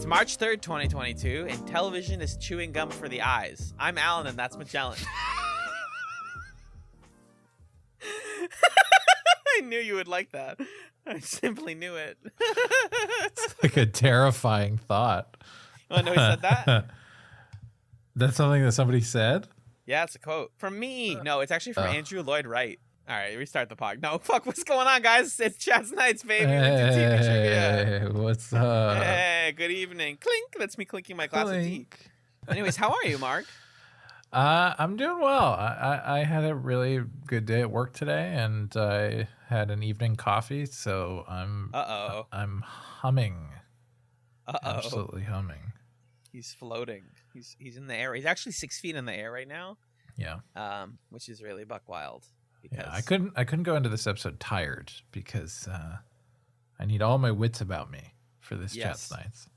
March 3rd, 2022, and television is chewing gum for the eyes. I'm Alan, and that's Magellan. I knew you would like that. I simply knew it. It's like a terrifying thought. Oh, no, he said that? That's something that somebody said? Yeah, it's a quote. From me. No, it's actually from Andrew Lloyd Wright. All right, restart the pod. No, fuck, what's going on, guys? It's ChatzNightz, baby. Hey, what's up? Hey, good evening. Clink. That's me clinking my glass of tea. Anyways, how are you, Mark? I'm doing well. I had a really good day at work today, and I had an evening coffee, so I'm humming. Absolutely humming. He's floating. He's in the air. He's actually 6 feet in the air right now. Yeah. Which is really buck wild. Yeah, I couldn't go into this episode tired because I need all my wits about me for this ChatzNightz.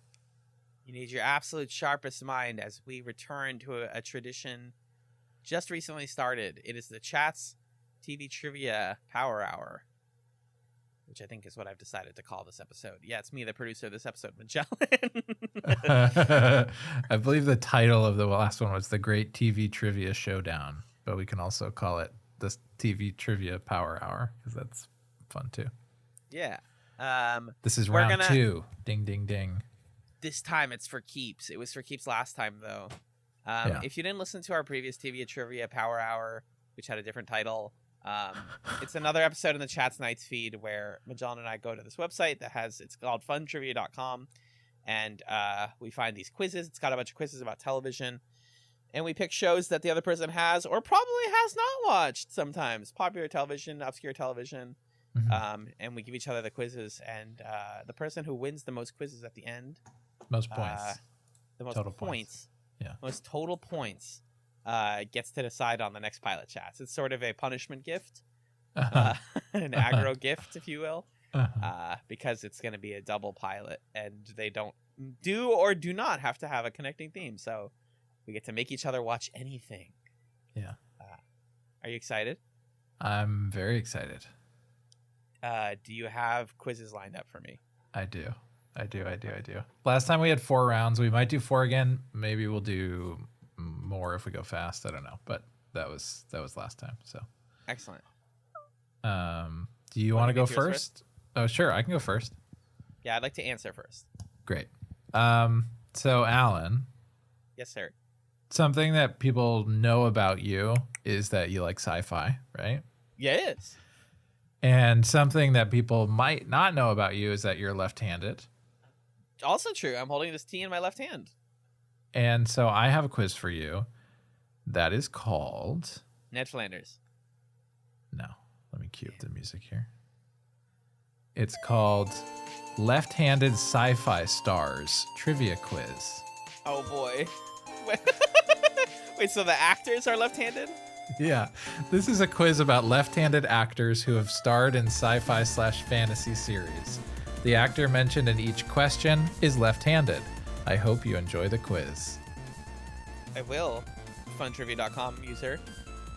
You need your absolute sharpest mind as we return to a tradition just recently started. It is the Chats TV Trivia Power Hour, which I think is what I've decided to call this episode. Yeah, it's me, the producer of this episode, Magellan. I believe the title of the last one was The Great TV Trivia Showdown, but we can also call it this TV Trivia Power Hour because that's fun too. Yeah. This is round 2. Ding, ding, ding. This time it's for keeps. It was for keeps last time, though. If you didn't listen to our previous TV Trivia Power Hour, which had a different title, it's another episode in the ChatzNightz feed where Magellan and I go to this website it's called funtrivia.com, and we find these quizzes. It's got a bunch of quizzes about television. And we pick shows that the other person has or probably has not watched sometimes. Popular television, obscure television. Mm-hmm. And we give each other the quizzes. And the person who wins the most quizzes at the end. Most points. The most total points. Yeah. Most total points gets to decide on the next pilot chats. It's sort of a punishment gift. An aggro gift, if you will. Because it's going to be a double pilot. And they don't do or do not have to have a connecting theme. So we get to make each other watch anything. Yeah. Are you excited? I'm very excited. Do you have quizzes lined up for me? I do. Last time we had 4 rounds. We might do 4 again. Maybe we'll do more if we go fast. I don't know. But that was last time. So excellent. Do you want to go first? Oh, sure. I can go first. Yeah, I'd like to answer first. Great. So Alan. Yes, sir. Something that people know about you is that you like sci-fi, right? Yes. And something that people might not know about you is that you're left-handed. Also true. I'm holding this tea in my left hand. And so I have a quiz for you that is called... Ned Flanders. No. Let me cue up the music here. It's called Left-Handed Sci-Fi Stars Trivia Quiz. Oh, boy. Wait, so the actors are left-handed? Yeah. This is a quiz about left-handed actors who have starred in sci-fi/fantasy series. The actor mentioned in each question is left-handed. I hope you enjoy the quiz. I will. Funtrivia.com user.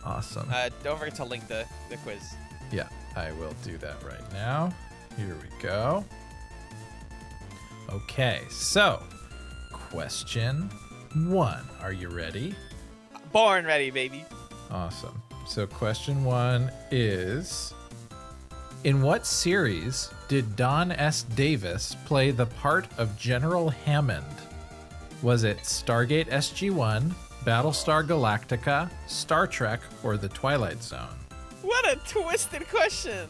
Awesome. Don't forget to link the quiz. Yeah, I will do that right now. Here we go. Okay, so question 1. Are you ready? Born ready, baby. Awesome. So question 1 is, in what series did Don S. Davis play the part of General Hammond? Was it Stargate SG-1, Battlestar Galactica, Star Trek, or The Twilight Zone? What a twisted question.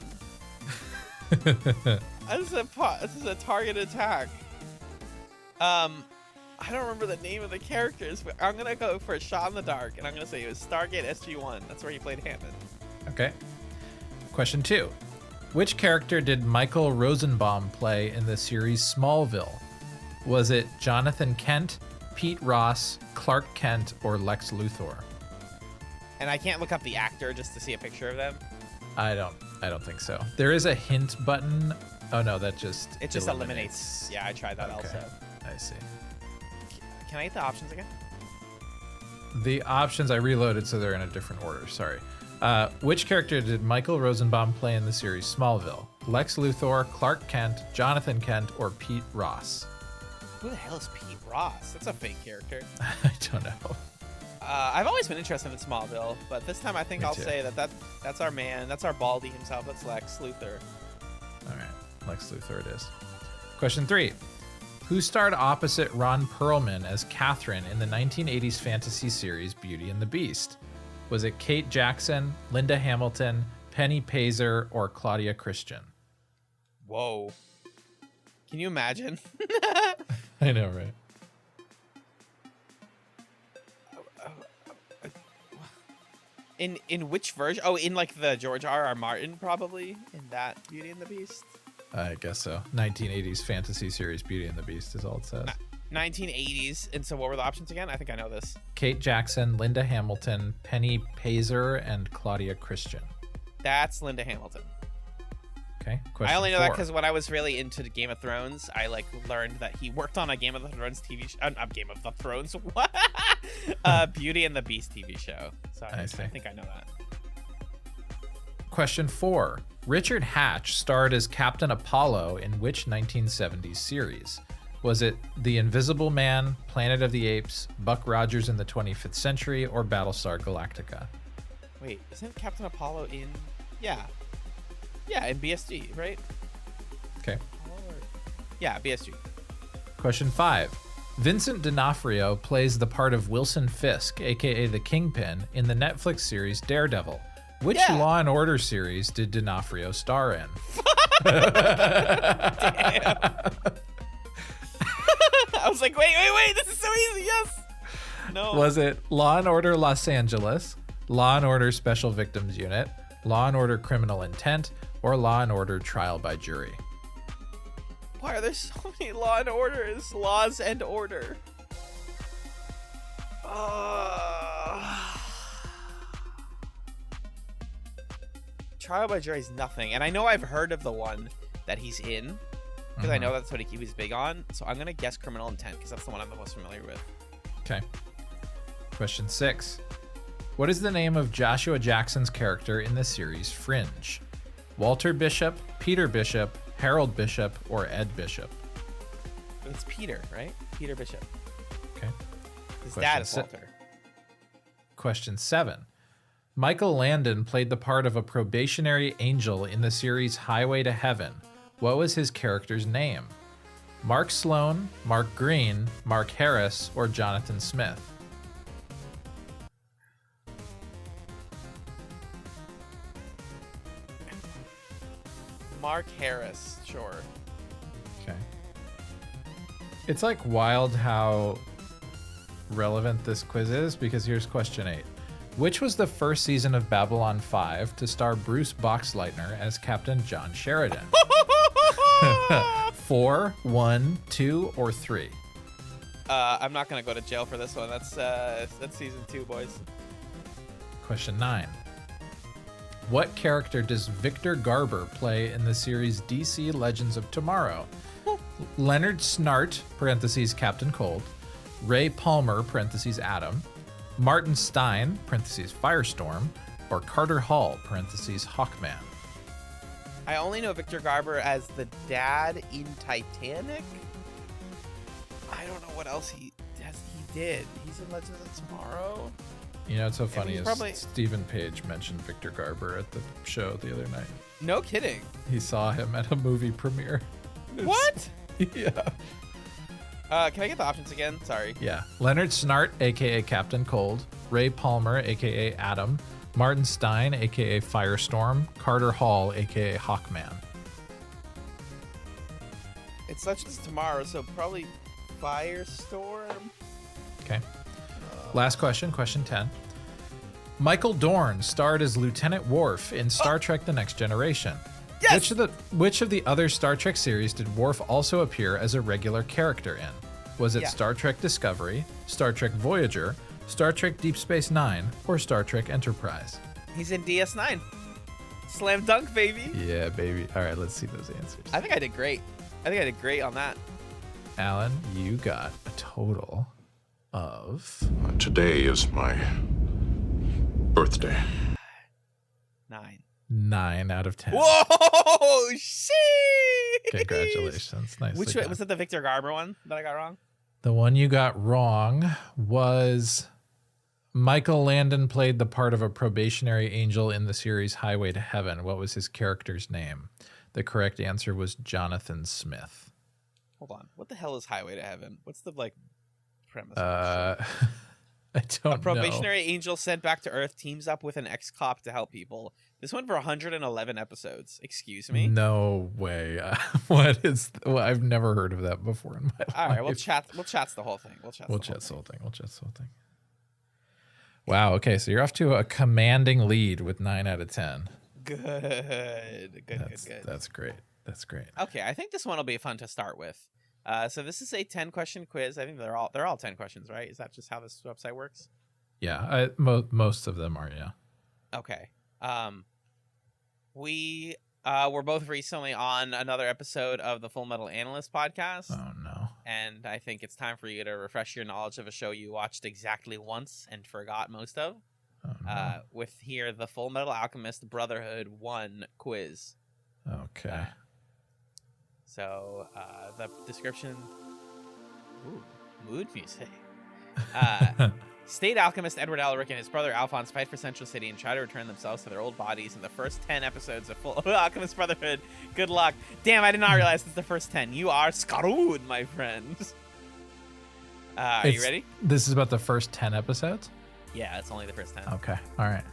This is a target attack. I don't remember the name of the characters, but I'm going to go for a shot in the dark, and I'm going to say it was Stargate SG-1. That's where he played Hammond. Okay. Question 2. Which character did Michael Rosenbaum play in the series Smallville? Was it Jonathan Kent, Pete Ross, Clark Kent, or Lex Luthor? And I can't look up the actor just to see a picture of them. I don't think so. There is a hint button. Oh no, that just it just eliminates. Yeah, I tried that also. I see. Can I get the options again? The options I reloaded so they're in a different order. Sorry. Which character did Michael Rosenbaum play in the series Smallville? Lex Luthor, Clark Kent, Jonathan Kent, or Pete Ross? Who the hell is Pete Ross? That's a fake character. I don't know. I've always been interested in Smallville, but this time I think I'll say that's our man. That's our Baldy himself. That's Lex Luthor. All right. Lex Luthor it is. Question 3. Who starred opposite Ron Perlman as Catherine in the 1980s fantasy series Beauty and the Beast? Was it Kate Jackson, Linda Hamilton, Penny Pazer, or Claudia Christian? Whoa. Can you imagine? I know, right? In which version? Oh, in like the George R.R. Martin, probably, in that Beauty and the Beast? I guess so. 1980s fantasy series Beauty and the Beast is all it says. 1980s. And so what were the options again? I think I know this. Kate Jackson, Linda Hamilton, Penny Pazer, and Claudia Christian. That's Linda Hamilton. Okay. Question I only know 4. that because when I was really into Game of Thrones, I like learned that he worked on a Game of the Thrones TV show. Game of the Thrones. What? Beauty and the Beast TV show. So I think I know that. Question 4. Richard Hatch starred as Captain Apollo in which 1970s series? Was it The Invisible Man, Planet of the Apes, Buck Rogers in the 25th Century, or Battlestar Galactica? Wait, isn't Captain Apollo in... Yeah, in BSG, right? Okay. Yeah, BSG. Question 5. Vincent D'Onofrio plays the part of Wilson Fisk, aka the Kingpin, in the Netflix series Daredevil. Which Law and Order series did D'Onofrio star in? Damn. I was like, wait, this is so easy, yes! No. Was it Law and Order Los Angeles, Law and Order Special Victims Unit, Law and Order Criminal Intent, or Law and Order Trial by Jury? Why are there so many Law and Orders? Laws and Order. Trial by Jury is nothing. And I know I've heard of the one that he's in, because I know that's what he was big on. So I'm going to guess Criminal Intent, because that's the one I'm the most familiar with. Okay. Question 6. What is the name of Joshua Jackson's character in the series Fringe? Walter Bishop, Peter Bishop, Harold Bishop, or Ed Bishop? It's Peter, right? Peter Bishop. Okay. His dad is Walter. Question 7. Michael Landon played the part of a probationary angel in the series Highway to Heaven. What was his character's name? Mark Sloan, Mark Green, Mark Harris, or Jonathan Smith? Mark Harris, sure. Okay. It's like wild how relevant this quiz is, because here's question 8. Which was the first season of Babylon 5 to star Bruce Boxleitner as Captain John Sheridan? 4, 1, 2, or 3? I'm not going to go to jail for this one. That's season 2, boys. Question 9. What character does Victor Garber play in the series DC Legends of Tomorrow? Leonard Snart, parentheses Captain Cold, Ray Palmer, parentheses Adam, Martin Stein, parentheses Firestorm, or Carter Hall, parentheses Hawkman? I only know Victor Garber as the dad in Titanic. I don't know what else he did. He's in Legends of Tomorrow. You know, it's so funny is Stephen Page mentioned Victor Garber at the show the other night. No kidding. He saw him at a movie premiere. What? Yeah. Can I get the options again? Sorry. Yeah. Leonard Snart, a.k.a. Captain Cold. Ray Palmer, a.k.a. Adam. Martin Stein, a.k.a. Firestorm. Carter Hall, a.k.a. Hawkman. It's Legends of Tomorrow, so probably Firestorm. Okay. Last question, question 10. Michael Dorn starred as Lieutenant Worf in Star Trek The Next Generation. Yes! Which of the other Star Trek series did Worf also appear as a regular character in? Was it Star Trek Discovery, Star Trek Voyager, Star Trek Deep Space Nine, or Star Trek Enterprise? He's in DS9. Slam dunk, baby. Yeah, baby. All right, let's see those answers. I think I did great. On that. Alan, you got a total of... Today is my birthday. 9. 9 out of 10. Whoa, shit! Congratulations. Nice. Which was it, the Victor Garber one that I got wrong? The one you got wrong was Michael Landon played the part of a probationary angel in the series Highway to Heaven. What was his character's name? The correct answer was Jonathan Smith. Hold on. What the hell is Highway to Heaven? What's the premise? I don't know. A probationary angel sent back to Earth teams up with an ex-cop to help people. This went for 111 episodes. Excuse me? No way. What is... Well, I've never heard of that before in my life. All right, we'll chat the whole thing. We'll chat the whole thing. Wow, okay, so you're off to a commanding lead with 9 out of 10. Good. That's great. Okay, I think this one will be fun to start with. So this is a 10-question quiz. I think they're all 10 questions, right? Is that just how this website works? Yeah, most of them are, yeah. Okay. We were both recently on another episode of the Full Metal Analyst podcast. Oh, no. And I think it's time for you to refresh your knowledge of a show you watched exactly once and forgot most of. Oh, no. With here, the Full Metal Alchemist Brotherhood 1 quiz. Okay. So the description... Ooh, mood music. State alchemist Edward Elric and his brother Alphonse fight for Central City and try to return themselves to their old bodies in the first 10 episodes of Full Alchemist Brotherhood. Good luck. Damn, I did not realize it's the first 10. You are screwed, my friends. Are you ready? This is about the first 10 episodes? Yeah, it's only the first 10. Okay, all right.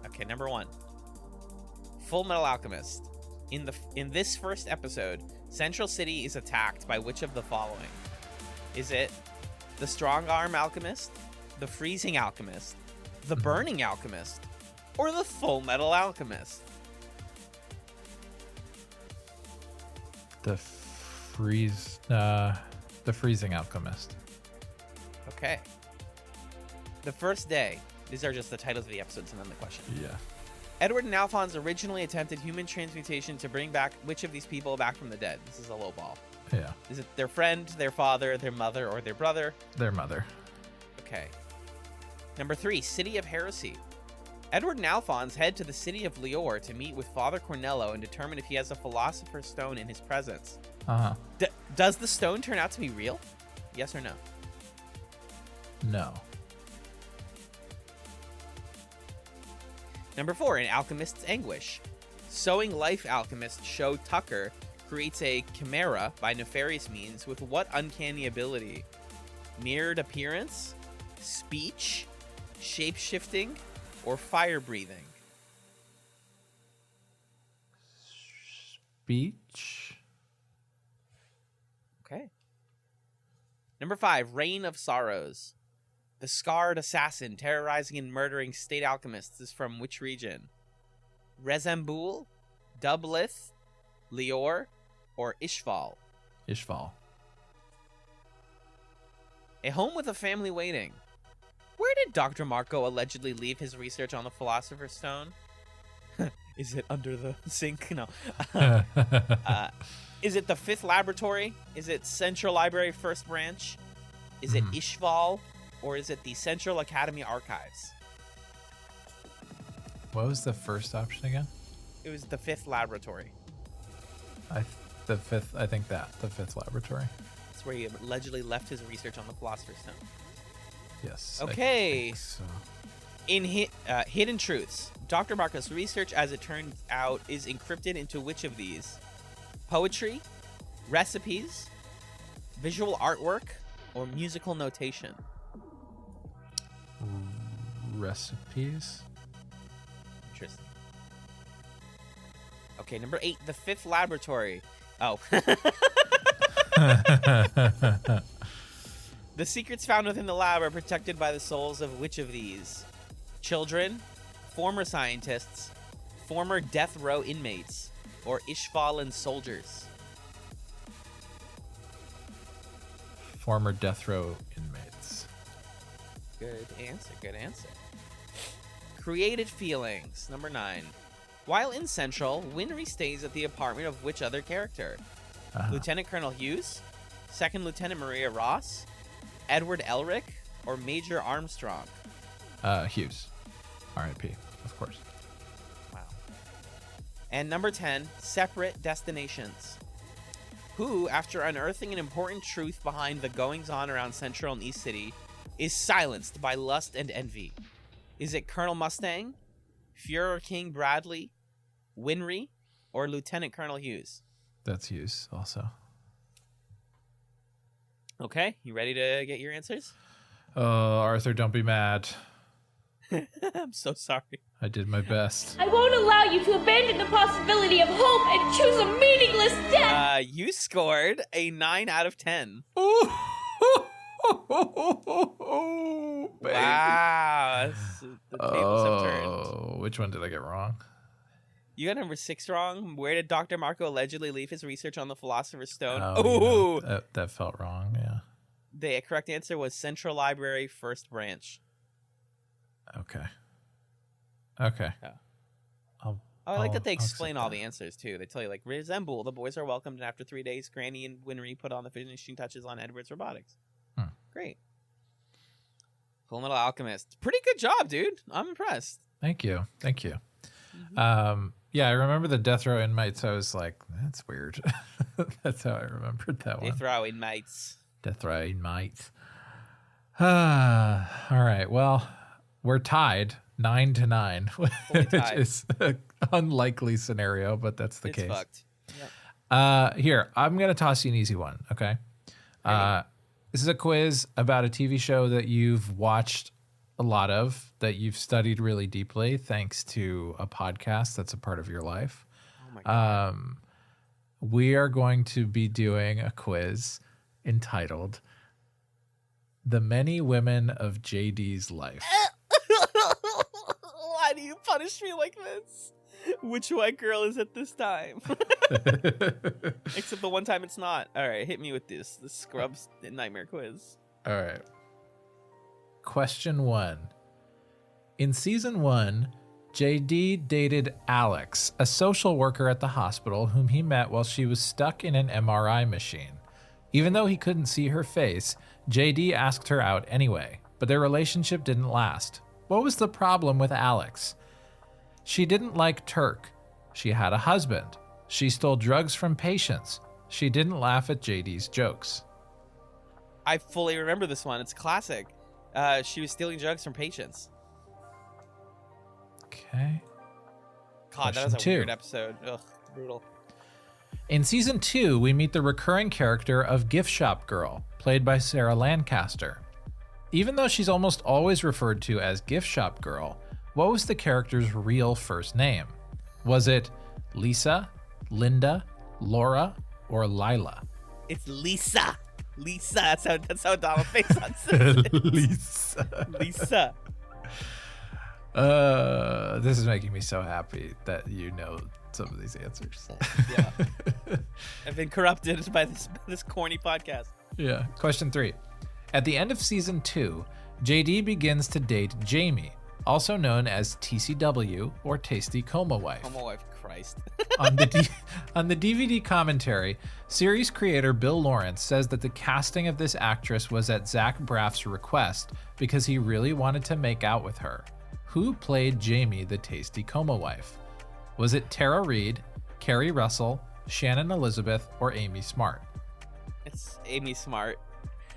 Okay, number 1. Full Metal Alchemist. In this first episode, Central City is attacked by which of the following? Is it the Strong Arm Alchemist, the Freezing Alchemist, the Burning Alchemist, or the Full Metal Alchemist? The Freezing Alchemist. Okay. The first day. These are just the titles of the episodes and then the question. Yeah. Edward and Alphonse originally attempted human transmutation to bring back which of these people back from the dead? This is a low ball. Yeah. Is it their friend, their father, their mother, or their brother? Their mother. Okay. Number 3, City of Heresy. Edward and Alphonse head to the city of Lior to meet with Father Cornello and determine if he has a Philosopher's Stone in his presence. Uh-huh. Does the stone turn out to be real? Yes or no? No. Number 4, in Alchemist's Anguish. Sowing Life alchemist Sho Tucker creates a chimera by nefarious means with what uncanny ability? Mirrored appearance, speech, shape-shifting, or fire-breathing? Speech. Okay. Number 5, Reign of Sorrows. The scarred assassin terrorizing and murdering state alchemists is from which region? Rezambul, Dublith, Lior, or Ishval? Ishval. A Home with a Family Waiting. Where did Dr. Marco allegedly leave his research on the Philosopher's Stone? Is it under the sink? No. Is it the 5th laboratory? Is it Central Library First Branch? Is it Ishval? Or is it the Central Academy Archives? What was the first option again? It was the 5th laboratory. The 5th laboratory. That's where he allegedly left his research on the Philosopher's Stone. Yes. Okay. I think so. In Hidden Truths, Dr. Marco's research, as it turns out, is encrypted into which of these? Poetry, recipes, visual artwork, or musical notation? Recipes. Interesting. Okay, number 8, the 5th laboratory. Oh. The secrets found within the lab are protected by the souls of which of these? Children, former scientists, Former death row inmates or Ishvalan soldiers? Former death row inmates. Good answer. Good answer. Created feelings. Number 9. While in Central, Winry stays at the apartment of which other character? Lieutenant Colonel Hughes, Second Lieutenant Maria Ross, Edward Elric, or Major Armstrong? Hughes. R.I.P. Of course. Wow. And number 10, separate destinations. Who, after unearthing an important truth behind the goings-on around Central and East City, is silenced by lust and envy? Is it Colonel Mustang, Führer King Bradley, Winry, or Lieutenant Colonel Hughes? That's Hughes also. Okay, you ready to get your answers? Arthur, don't be mad. I'm so sorry. I did my best. I won't allow you to abandon the possibility of hope and choose a meaningless death! You scored a 9 out of 10. Wow. The tables have turned. Which one did I get wrong? You got number 6 wrong. Where did Dr. Marco allegedly leave his research on the Philosopher's Stone? Oh, yeah, that felt wrong, yeah. The correct answer was Central Library, First Branch. Okay. Yeah. I like that they explain all the answers, too. They tell you, like, resemble, the boys are welcomed, and after 3 days, Granny and Winry put on the finishing touches on Edward's robotics. Great. Full Metal Alchemist. Pretty good job, dude. I'm impressed. Thank you. Yeah, I remember the death row inmates. I was like, that's weird. That's how I remembered that one. Death row inmates. Death row inmates. All right. Well, we're tied 9-9, which is an unlikely scenario, but that's the case. It's fucked. Yep. Here, I'm going to toss you an easy one, okay? This is a quiz about a TV show that you've watched a lot of, that you've studied really deeply, thanks to a podcast that's a part of your life. Oh my God. We are going to be doing a quiz entitled The Many Women of JD's Life. Why do you punish me like this? Which white girl is it this time? Except the one time it's not. All right, hit me with this Scrubs nightmare quiz. All right. Question 1. In season 1, JD dated Alex, a social worker at the hospital whom he met while she was stuck in an MRI machine. Even though he couldn't see her face, JD asked her out anyway, but their relationship didn't last. What was the problem with Alex? She didn't like Turk. She had a husband. She stole drugs from patients. She didn't laugh at JD's jokes. I fully remember this one. It's classic. She was stealing drugs from patients. Okay. God, that was a weird episode. Ugh, brutal. In season 2, we meet the recurring character of Gift Shop Girl, played by Sarah Lancaster. Even though she's almost always referred to as Gift Shop Girl, what was the character's real first name? Was it Lisa, Linda, Laura, or Lila? It's Lisa. Lisa. That's how Donald Faison says it. Lisa. This is making me so happy that you know some of these answers. Yeah. I've been corrupted by this corny podcast. Yeah. Question 3. At the end of season 2, JD begins to date Jamie, also known as TCW or Tasty Coma Wife. Coma Wife, Christ. On the DVD commentary, series creator Bill Lawrence says that the casting of this actress was at Zach Braff's request because he really wanted to make out with her. Who played Jamie, the Tasty Coma Wife? Was it Tara Reid, Carrie Russell, Shannon Elizabeth, or Amy Smart? It's Amy Smart.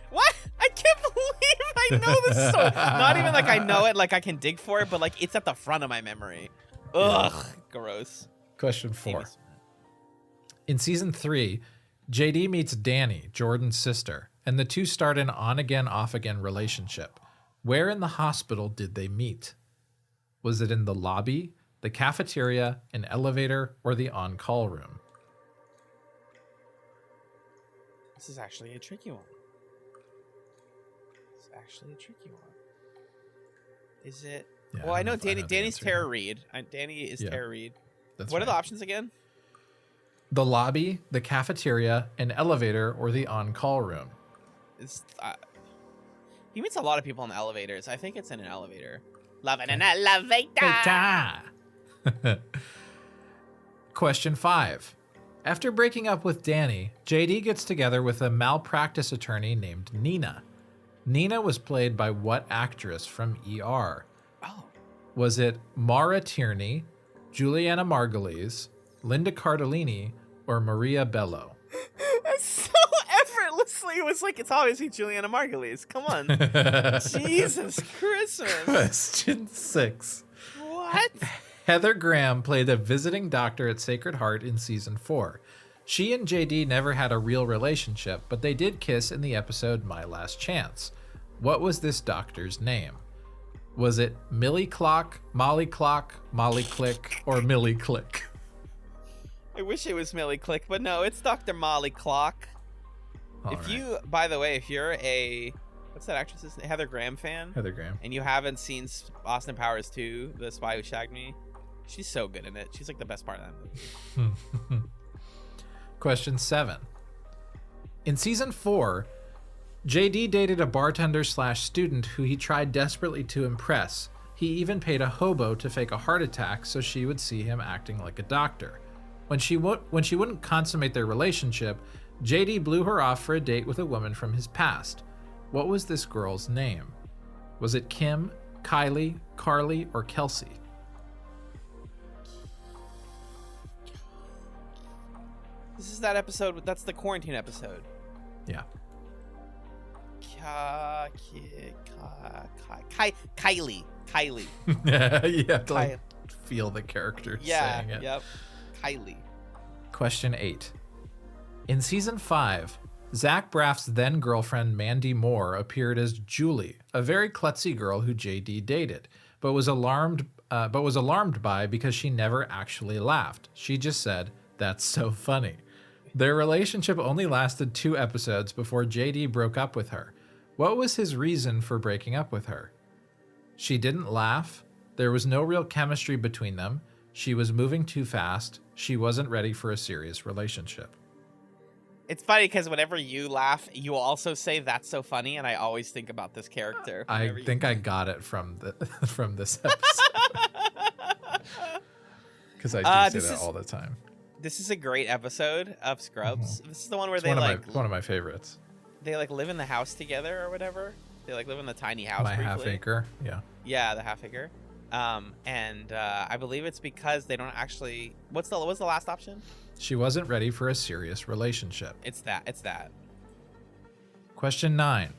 What? I can't believe I know this story. Not even like I know it, like I can dig for it, but like it's at the front of my memory. Ugh, gross. Question 4. In season 3, JD meets Danny, Jordan's sister, and the two start an on-again, off-again relationship. Where in the hospital did they meet? Was it in the lobby, the cafeteria, an elevator, or the on-call room? This is actually a tricky one. Is it? Yeah, well, I know the Danny's answer Tara here. Reid. Danny is Tara Reid. That's What are the right. options again? The lobby, the cafeteria, an elevator, or the on-call room. He meets a lot of people in elevators. I think it's in an elevator. Love it, an elevator. Question 5. After breaking up with Danny, JD gets together with a malpractice attorney named Nina. Nina was played by what actress from ER? Oh. Was it Mara Tierney, Juliana Margulies, Linda Cardellini, or Maria Bello? That's so effortlessly. It was like, it's obviously Juliana Margulies. Come on. Jesus Christmas. Question 6. What? Heather Graham played a visiting doctor at Sacred Heart in season 4. She and JD never had a real relationship, but they did kiss in the episode My Last Chance. What was this doctor's name? Was it Millie Clock, Molly Clock, Molly Click, or Millie Click? I wish it was Millie Click, but no, it's Dr. Molly Clock. By the way, if you're a, what's that actress's name? Heather Graham fan? Heather Graham. And you haven't seen Austin Powers 2, The Spy Who Shagged Me, she's so good in it. She's like the best part of that movie. Question 7. In season 4, JD dated a bartender/student who he tried desperately to impress. He even paid a hobo to fake a heart attack so she would see him acting like a doctor. When she wouldn't consummate their relationship, JD blew her off for a date with a woman from his past. What was this girl's name? Was it Kim, Kylie, Carly, or Kelsey? This is that episode. That's the quarantine episode. Yeah. Kylie. You have to like feel the character saying it. Yep. Kylie. Question 8. In season 5, Zach Braff's then girlfriend Mandy Moore appeared as Julie, a very klutzy girl who JD dated, but was alarmed by because she never actually laughed. She just said, "That's so funny." Their relationship only lasted 2 episodes before JD broke up with her. What was his reason for breaking up with her? She didn't laugh. There was no real chemistry between them. She was moving too fast. She wasn't ready for a serious relationship. It's funny because whenever you laugh, you also say "that's so funny," and I always think about this character. I think I got it from this episode because I do say that all the time. This is a great episode of Scrubs. Mm-hmm. This is the one where one of my favorites. They like live in the house together or whatever. They like live in the tiny house. My briefly. half acre, yeah. Yeah, the half acre. I believe it's because they don't actually. What's the last option? She wasn't ready for a serious relationship. It's that. Question 9.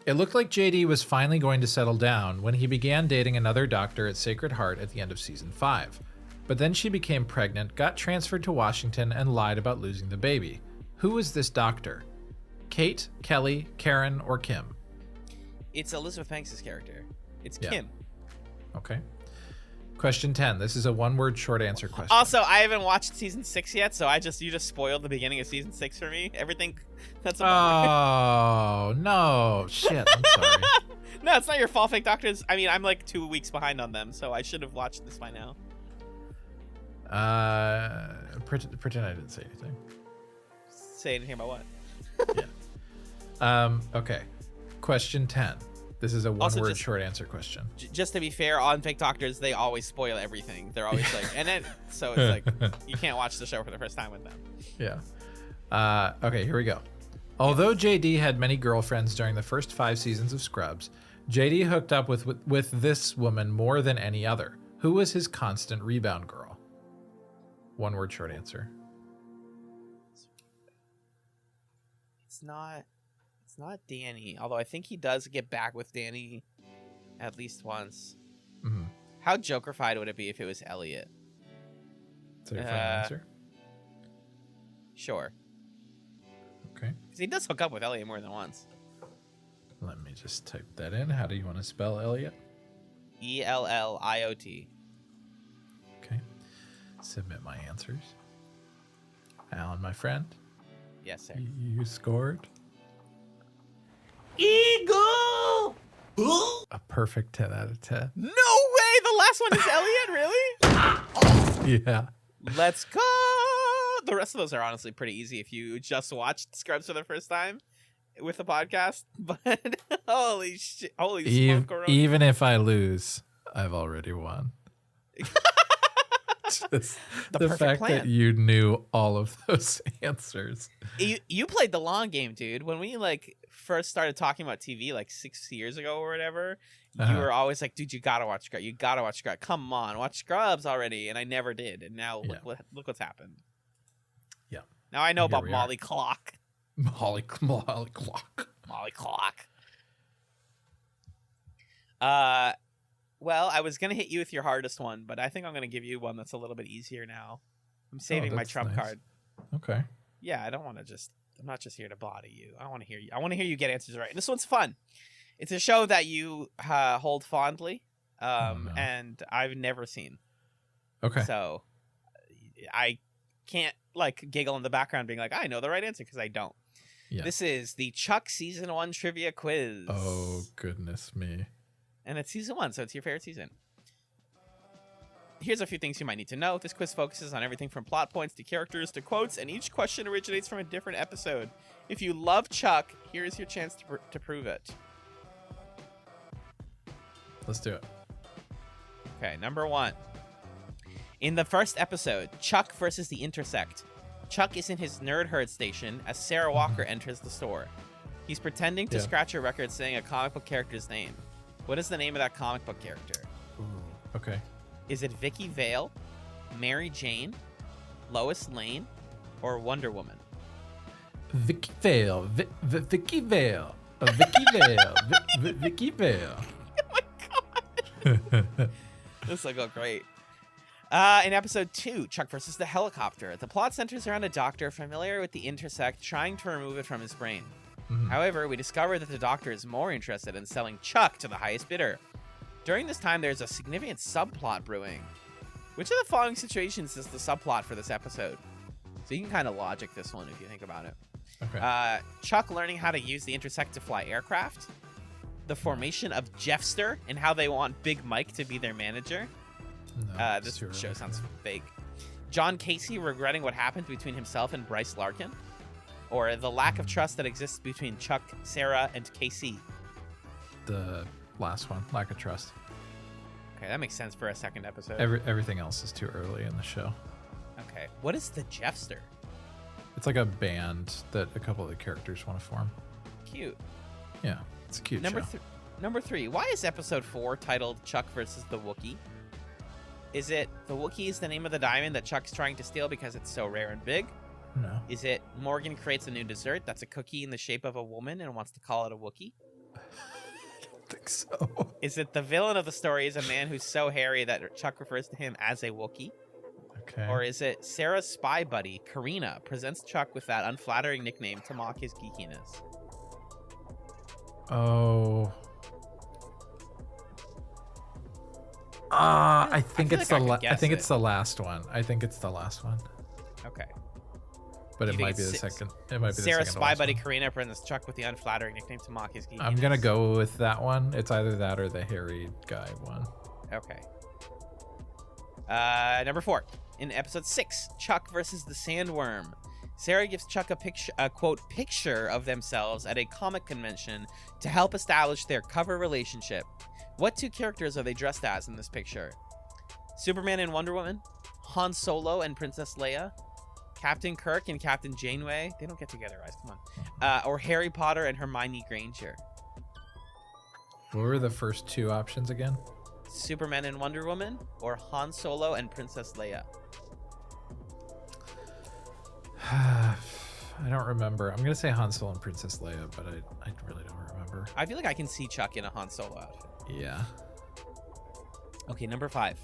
It looked like JD was finally going to settle down when he began dating another doctor at Sacred Heart at the end of season 5. But then she became pregnant, got transferred to Washington, and lied about losing the baby. Who is this doctor? Kate, Kelly, Karen, or Kim? It's Elizabeth Banks' character. It's Kim. Okay. Question 10. This is a one-word short answer question. Also, I haven't watched season 6 yet, so you just spoiled the beginning of season 6 for me. Everything. That's oh no! Shit, I'm sorry. No, it's not your fault, Fake Doctors. I mean, I'm like 2 weeks behind on them, so I should have watched this by now. Pretend I didn't say anything. Say anything about what? Yeah. Okay. Question 10. This is a one-word short answer question. Just to be fair, on Fake Doctors, they always spoil everything. They're always like, and then so it's like you can't watch the show for the first time with them. Yeah. Okay, here we go. Although JD had many girlfriends during the first 5 seasons of Scrubs, JD hooked up with this woman more than any other. Who was his constant rebound girl? One-word short answer. It's not Danny, although I think he does get back with Danny at least once. Mm-hmm. How Joker-fied would it be if it was Elliot? Is that your final answer? Sure. Okay. Because he does hook up with Elliot more than once. Let me just type that in. How do you want to spell Elliot? Elliot. Okay. Submit my answers. Alan, my friend. Yes, sir. You scored Eagle! a perfect 10 out of 10. No last one is Elliot, really? Yeah. Let's go. The rest of those are honestly pretty easy if you just watched Scrubs for the first time with the podcast. But holy shit, holy smoke! Even if I lose, I've already won. Just the fact plan. that you knew all of those answers. You played the long game, dude. When we first started talking about TV 6 years ago or whatever, you were always like, dude, you gotta watch Scrubs. You gotta watch Scrubs. Come on, watch Scrubs already. And I never did. And now look what's happened. Yeah. Now I know about Molly Clock. Molly Clock. Molly Clock. Well, I was going to hit you with your hardest one, but I think I'm going to give you one that's a little bit easier now. I'm saving my trump card. Okay. Yeah, I'm not just here to body you. I want to hear you. I want to hear you get answers right. And this one's fun. It's a show that you hold fondly, and I've never seen. Okay. So I can't giggle in the background being like, I know the right answer, because I don't. Yeah. This is the Chuck Season 1 Trivia Quiz. Oh, goodness me. And it's Season 1, so it's your favorite season. Here's a few things you might need to know. This quiz focuses on everything from plot points to characters to quotes, and each question originates from a different episode. If you love Chuck, here's your chance to prove it. Let's do it. Okay, number 1. In the first episode, Chuck versus the Intersect, Chuck is in his nerd herd station as Sarah Walker enters the store. He's pretending to scratch a record saying a comic book character's name. What is the name of that comic book character? Ooh, okay. Is it Vicky Vale, Mary Jane, Lois Lane, or Wonder Woman? Vicky Vale. Vicky Vale. Vicky Vale. Vicky Vale. Oh my god. This will go great. In episode 2, Chuck versus the Helicopter, the plot centers around a doctor familiar with the Intersect trying to remove it from his brain. However, we discover that the doctor is more interested in selling Chuck to the highest bidder. During this time, there's a significant subplot brewing. Which of the following situations is the subplot for this episode? So you can kind of logic this one if you think about it. Okay. Chuck learning how to use the Intersect to fly aircraft. The formation of Jeffster and how they want Big Mike to be their manager. No, this show sounds fake. John Casey regretting what happened between himself and Bryce Larkin. Or the lack of trust that exists between Chuck, Sarah, and Casey. The last one, lack of trust. Okay, that makes sense for a second episode. Everything else is too early in the show. Okay, what is the Jeffster? It's like a band that a couple of the characters want to form. Cute. Yeah, it's a cute show. Number 3, why is episode 4 titled Chuck versus the Wookiee? Is it the Wookiee is the name of the diamond that Chuck's trying to steal because it's so rare and big? No. Is it Morgan creates a new dessert that's a cookie in the shape of a woman and wants to call it a Wookiee? I don't think so. Is it the villain of the story is a man who's so hairy that Chuck refers to him as a Wookiee? Okay. Or is it Sarah's spy buddy, Karina, presents Chuck with that unflattering nickname to mock his geekiness? Oh. I think it's the last one. I think it's the last one. Okay. But it might be the second. It might be Sarah's the second spy buddy one. Karina presents Chuck with the unflattering nickname to mock his geekiness. I'm gonna go with that one. It's either that or the hairy guy one. Okay. Number 4. In episode 6, Chuck versus the Sandworm. Sarah gives Chuck a quote picture of themselves at a comic convention to help establish their cover relationship. What 2 characters are they dressed as in this picture? Superman and Wonder Woman, Han Solo and Princess Leia, Captain Kirk and Captain Janeway. They don't get together, guys. Come on. Or Harry Potter and Hermione Granger. What were the first 2 options again? Superman and Wonder Woman, or Han Solo and Princess Leia. I don't remember. I'm gonna say Han Solo and Princess Leia, but I really don't remember. I feel like I can see Chuck in a Han Solo outfit. Yeah. Okay, number 5.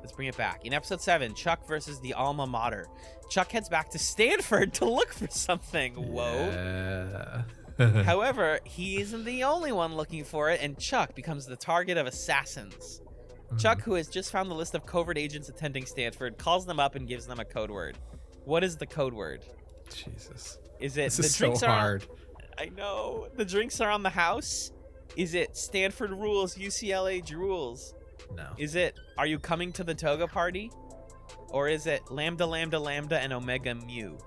Let's bring it back. In episode 7, Chuck versus the Alma Mater. Chuck heads back to Stanford to look for something. Whoa. Yeah. However, he isn't the only one looking for it, and Chuck becomes the target of assassins. Chuck, who has just found the list of covert agents attending Stanford, calls them up and gives them a code word. What is the code word? Jesus. Is it this is so hard? I know. The drinks are on the house. Is it Stanford rules, UCLA rules? No. Is it Are You Coming to the Toga Party? Or is it Lambda, Lambda, Lambda, and Omega Mu?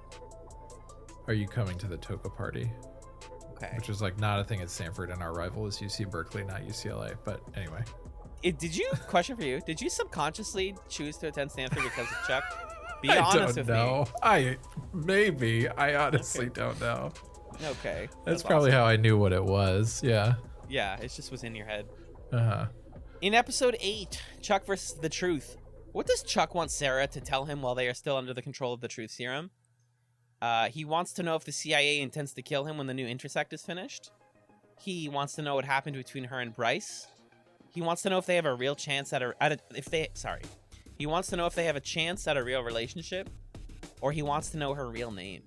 Are You Coming to the Toga Party? Okay. Which is like not a thing at Stanford, and our rival is UC Berkeley, not UCLA. But anyway. Question for you. Did you subconsciously choose to attend Stanford because of Chuck? Be honest with me. I honestly don't know. Okay. That's probably awesome. how I knew what it was. Yeah. Yeah, it just was in your head. Uh-huh. In episode 8, Chuck versus the Truth. What does Chuck want Sarah to tell him while they are still under the control of the Truth Serum? He wants to know if the CIA intends to kill him when the new Intersect is finished. He wants to know what happened between her and Bryce. He wants to know if they have a real chance He wants to know if they have a chance at a real relationship, or he wants to know her real name.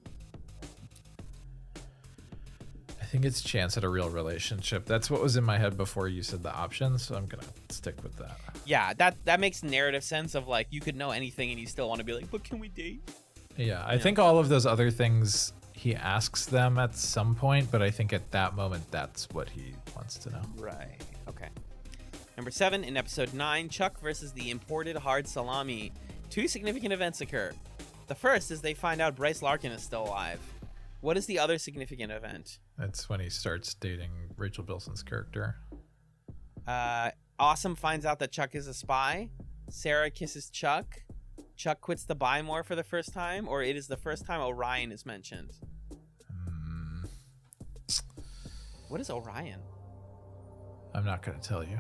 I think it's chance at a real relationship. That's what was in my head before you said the options, so I'm gonna stick with that. Yeah, that makes narrative sense of like you could know anything and you still want to be like, but can we date? Yeah, I think all of those other things he asks them at some point, but I think at that moment that's what he wants to know. Right. Okay. Number 7, in episode 9, Chuck versus the imported hard salami. 2 significant events occur. The first is they find out Bryce Larkin is still alive. What is the other significant event? That's when he starts dating Rachel Bilson's character. Awesome finds out that Chuck is a spy. Sarah kisses Chuck. Chuck quits the Buy More for the first time, or it is the first time Orion is mentioned. What is Orion? I'm not going to tell you.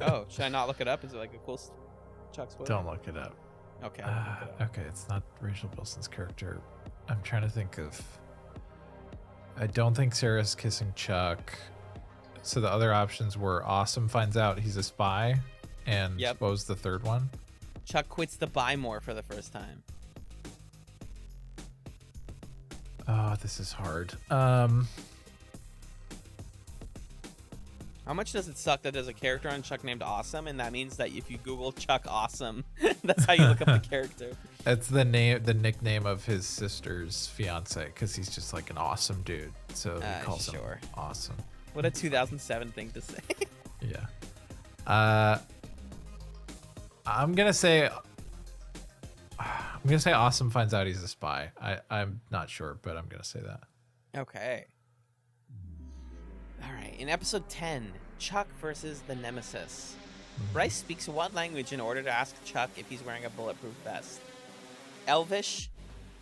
Oh, should I not look it up? Is it like a cool Chuck sweater? Don't look it up. Okay. Okay, it's not Rachel Bilson's character. I'm trying to think of... I don't think Sarah's kissing Chuck. So the other options were Awesome finds out he's a spy, and what was the third one? Chuck quits the Buy More for the first time. Oh, this is hard. How much does it suck that there's a character on Chuck named Awesome, and that means that if you Google Chuck Awesome, that's how you look up the character. That's the nickname of his sister's fiance, because he's just like an awesome dude. So he calls him Awesome. What a 2007 thing to say. Yeah. I'm gonna say Awesome finds out he's a spy. I'm not sure, but I'm gonna say that. Okay. All right. In episode 10, Chuck versus the Nemesis. Bryce speaks one language in order to ask Chuck if he's wearing a bulletproof vest. Elvish,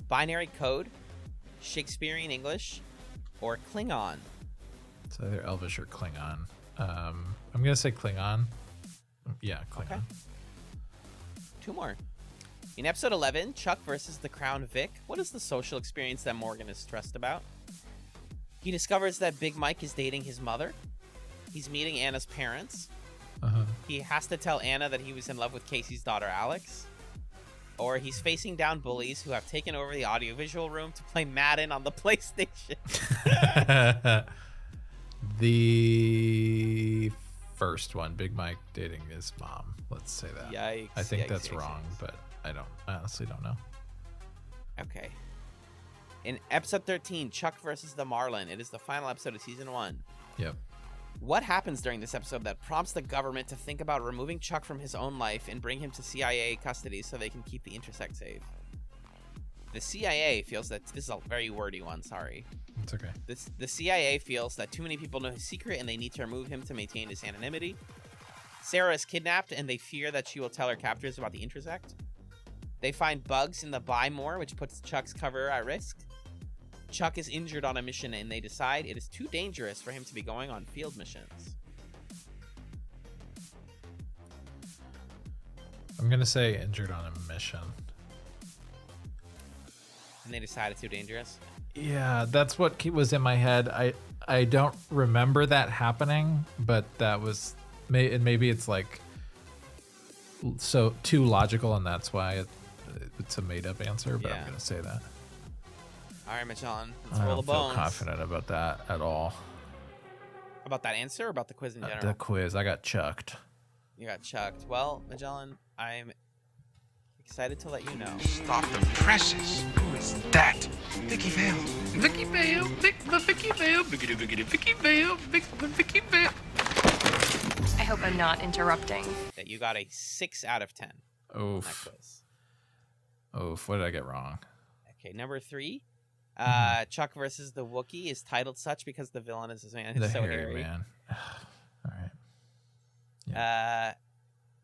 binary code, Shakespearean English, or Klingon. It's either Elvish or Klingon. I'm gonna say Klingon. Yeah, Klingon. Okay. 2 more. In episode 11, Chuck versus the Crown Vic. What is the social experience that Morgan is stressed about? He discovers that Big Mike is dating his mother. He's meeting Anna's parents. He has to tell Anna that he was in love with Casey's daughter, Alex. Or he's facing down bullies who have taken over the audiovisual room to play Madden on the PlayStation. The first one, Big Mike dating his mom. Let's say that. Yikes. I think that's wrong, but I honestly don't know. Okay. In episode 13, Chuck versus the Marlin. It is the final episode of season 1. Yep. What happens during this episode that prompts the government to think about removing Chuck from his own life and bring him to CIA custody so they can keep the Intersect safe? The CIA feels that... This is a very wordy one, sorry. It's okay. The CIA feels that too many people know his secret and they need to remove him to maintain his anonymity. Sarah is kidnapped and they fear that she will tell her captors about the Intersect. They find bugs in the Buy More, which puts Chuck's cover at risk. Chuck is injured on a mission and they decide it is too dangerous for him to be going on field missions. I'm going to say injured on a mission. And they decide it's too dangerous? Yeah, that's what was in my head. I don't remember that happening, but that was... Maybe it's like so too logical and that's why it's a made-up answer, but I'm going to say that. All right, Magellan, let's roll the bones. I don't feel confident about that at all. About that answer or about the quiz in general? The quiz. I got chucked. You got chucked. Well, Magellan, I'm excited to let you know. Stop the presses. Who is that? Vicky Vale. Vicky Vale. Vicky Vale. Vicky Vale. Vicky Vale. Vicky Vale. hope I'm not interrupting. That you got a 6 out of 10. Oof. Oof. What did I get wrong? Okay, number 3. Chuck versus the Wookiee is titled such because the villain is this man who's so hairy. Man. All right. Yeah.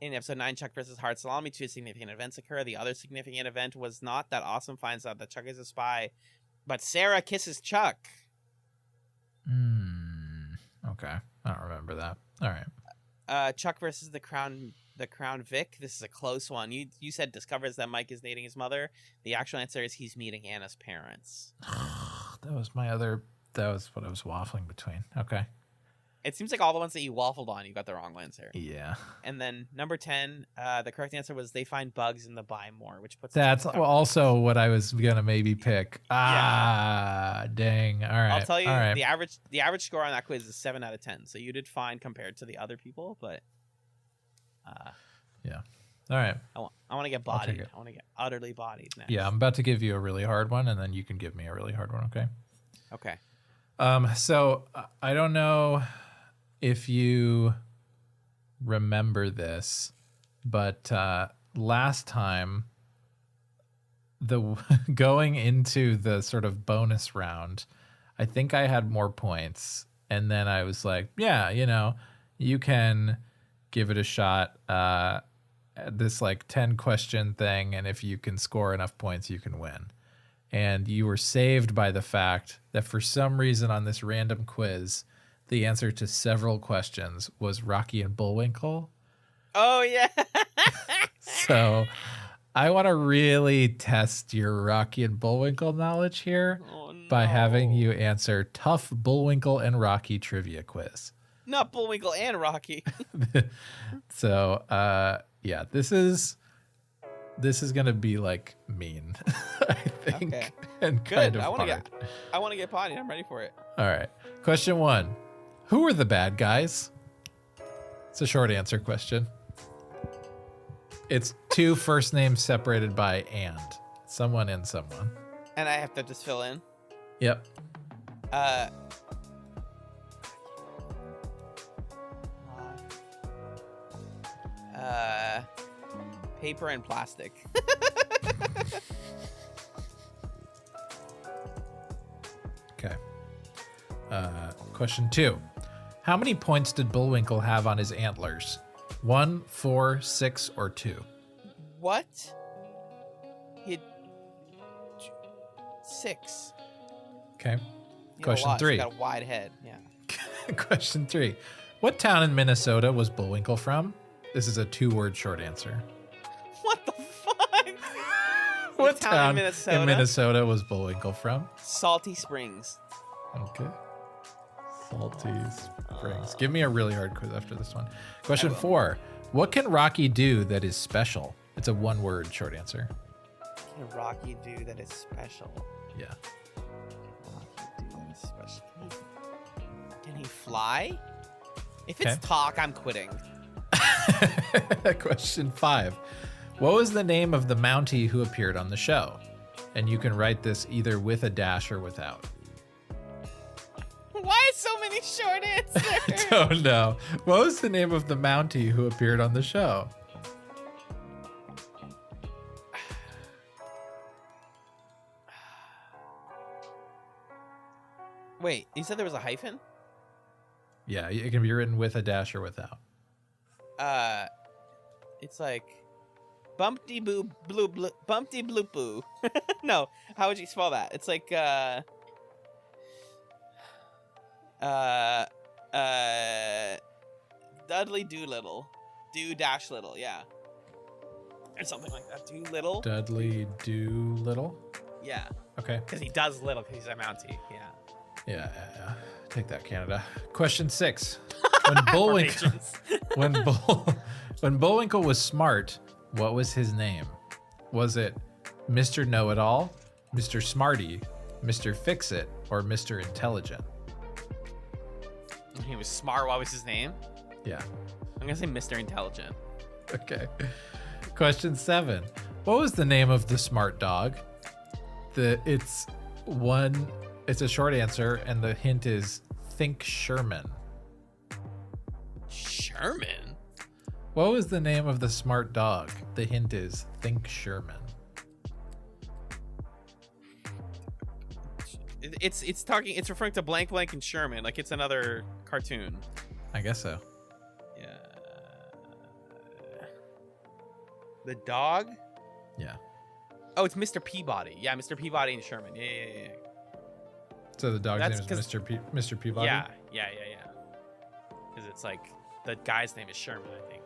In episode 9, Chuck versus Hard Salami, 2 significant events occur. The other significant event was not that Awesome finds out that Chuck is a spy, but Sarah kisses Chuck. Okay. I don't remember that. All right. Chuck versus the Crown Vic. This is a close one. You said discovers that Mike is dating his mother. The actual answer is he's meeting Anna's parents. That was what I was waffling between. Okay. It seems like all the ones that you waffled on, you got the wrong answer. Yeah. And then number 10, the correct answer was they find bugs in the Buy More, which puts that's also what I was gonna maybe pick. Dang. All right. I'll tell you, all right. the average score on that quiz is 7 out of 10. So you did fine compared to the other people, but yeah. All right. I want to get bodied. I want to get utterly bodied next. Yeah, I'm about to give you a really hard one, and then you can give me a really hard one. Okay. Okay. So I don't know if you remember this, but last time, going into the sort of bonus round, I think I had more points, and then I was like, yeah, you can give it a shot. This like 10 question thing, and if you can score enough points, you can win. And you were saved by the fact that for some reason on this random quiz, the answer to several questions was Rocky and Bullwinkle. Oh, yeah. So I want to really test your Rocky and Bullwinkle knowledge here by having you answer tough Bullwinkle and Rocky trivia quiz. Not Bullwinkle and Rocky. So, yeah, this is going to be like mean, I think. Okay. And kind of hard. I want to get potty. I'm ready for it. All right. Question 1. Who are the bad guys? It's a short answer question. It's 2 first names separated by and. Someone and someone. And I have to just fill in? Yep. Paper and plastic. Okay. Question 2. How many points did Bullwinkle have on his antlers? 1, 4, 6, or 2? What? He had 6. Okay. Question 3. He's got a wide head. Yeah. Question 3. What town in Minnesota was Bullwinkle from? This is a 2-word short answer. What the fuck? What town in Minnesota was Bullwinkle from? Salty Springs. Okay. Salty Springs. Give me a really hard quiz after this one. Question 4. What can Rocky do that is special? It's a 1-word short answer. What can Rocky do that is special? Yeah. What can Rocky do that is special? Can he fly? If it's talk, I'm quitting. Question 5. What was the name of the Mountie who appeared on the show? And you can write this either with a dash or without. Why so many short answers? I don't know. What was the name of the Mountie who appeared on the show? Wait, you said there was a hyphen? Yeah, it can be written with a dash or without. It's like bumpty boo blue blue bumpty blue boo. No, how would you spell that? It's like Dudley Doolittle, do dash little, yeah, or something like that. Doolittle. Dudley Doolittle. Yeah. Okay. Because he does little because he's a Mountie. Yeah. Yeah. Take that, Canada. Question 6. When Bullwinkle, when Bullwinkle was smart, what was his name? Was it Mr. Know-It-All, Mr. Smarty, Mr. Fix-It, or Mr. Intelligent? He was smart. What was his name? Yeah. I'm gonna say Mr. Intelligent. Okay. Question 7. What was the name of the smart dog? It's a short answer, and the hint is think Sherman. Sherman? Sherman? What was the name of the smart dog? The hint is think Sherman. It's referring to blank blank and Sherman, like it's another cartoon. I guess so. Yeah. The dog? Yeah. Oh, it's Mr. Peabody. Yeah, Mr. Peabody and Sherman. Yeah. So the dog's name is Mr. Peabody? Yeah. Because it's like the guy's name is Sherman, I think.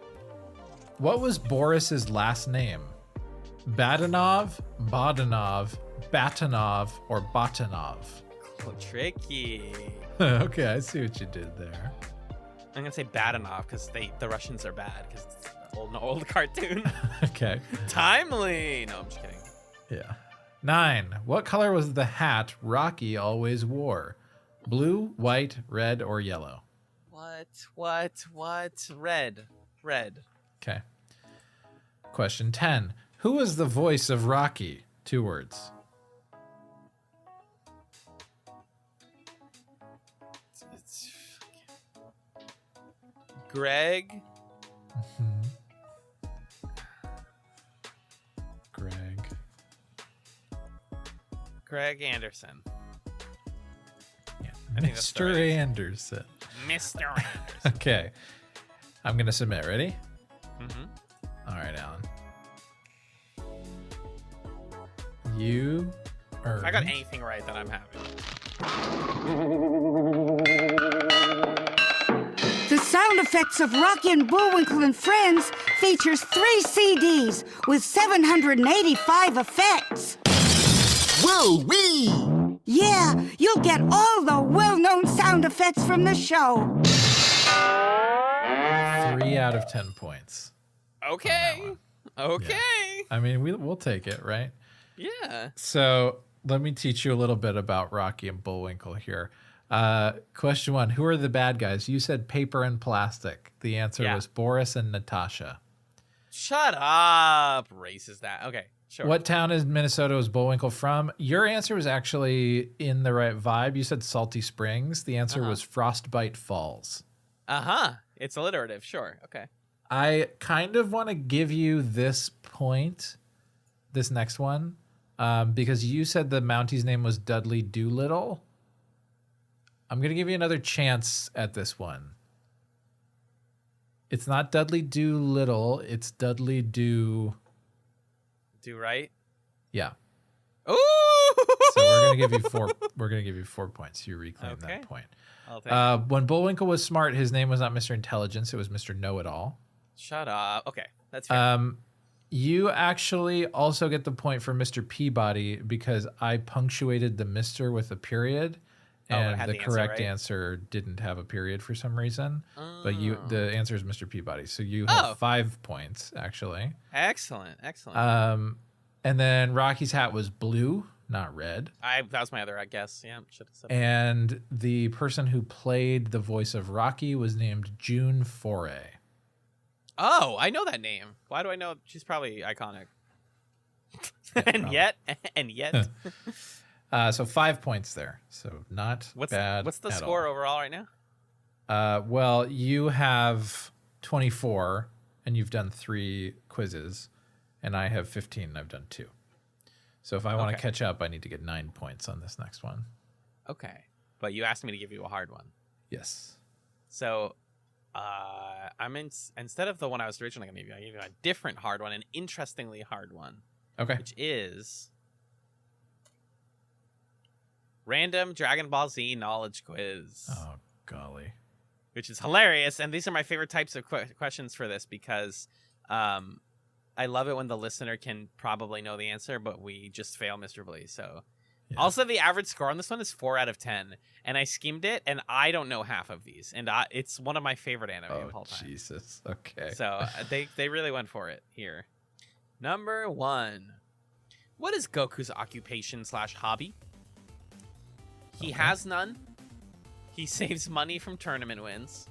What was Boris's last name? Badanov, Bodanov, Batanov, or Batanov? Oh, tricky. Okay, I see what you did there. I'm gonna say Badanov because the Russians are bad because it's an old cartoon. Okay. Timely. No, I'm just kidding. Yeah. 9. What color was the hat Rocky always wore? Blue, white, red, or yellow? What? Red. Okay. Question 10. Who was the voice of Rocky? 2 words. It's Greg. Greg Anderson. Yeah. I think that's the right Mr. Anderson. Mr. Anderson. Okay. I'm going to submit. Ready? Mm-hmm. All right, Alan. You earned... If I got anything right, then I'm happy. The sound effects of Rocky and Bullwinkle and Friends features 3 CDs with 785 effects. Woo-wee! Yeah, you'll get all the well-known sound effects from the show. 3 out of 10 points. Okay. Yeah. I mean, we'll take it, right? Yeah. So let me teach you a little bit about Rocky and Bullwinkle here. Question 1. Who are the bad guys? You said paper and plastic. The answer was Boris and Natasha. Shut up. Racist that. Okay, sure. What town in Minnesota was Bullwinkle from? Your answer was actually in the right vibe. You said Salty Springs. The answer was Frostbite Falls. It's alliterative. Sure. Okay. I kind of want to give you this point, this next one, because you said the Mountie's name was Dudley Doolittle. I'm going to give you another chance at this one. It's not Dudley Doolittle. It's Dudley Do right? Yeah. Ooh! So we're going to give you 4. We're going to give you 4 points. You reclaim that point. I'll take it. When Bullwinkle was smart, his name was not Mr. Intelligence. It was Mr. Know-It-All. Shut up. Okay, that's fair. You actually also get the point for Mr. Peabody because I punctuated the Mr. with a period, and the correct answer didn't have a period for some reason. But the answer is Mr. Peabody. So you have 5 points, actually. Excellent. And then Rocky's hat was blue, not red. That was my other guess. Yeah, should have said that. And the person who played the voice of Rocky was named June Foray. Oh, I know that name. Why do I know? She's probably iconic. and yet. So 5 points there. So not bad. What's the score overall right now? Well, you have 24, and you've done 3 quizzes, and I have 15, and I've done 2. So if I want to catch up, I need to get 9 points on this next one. Okay, but you asked me to give you a hard one. Yes. So, instead of the one I was originally going to give you, I give you a different hard one, an interestingly hard one. Okay. Which is random Dragon Ball Z knowledge quiz. Oh, golly. Which is hilarious, and these are my favorite types of questions for this because I love it when the listener can probably know the answer, but we just fail miserably. So, also the average score on this one is 4 out of 10, and I skimmed it, and I don't know half of these, and it's one of my favorite anime of all time. Jesus. Okay. So they really went for it here. Number 1, what is Goku's occupation/hobby? He has none. He saves money from tournament wins.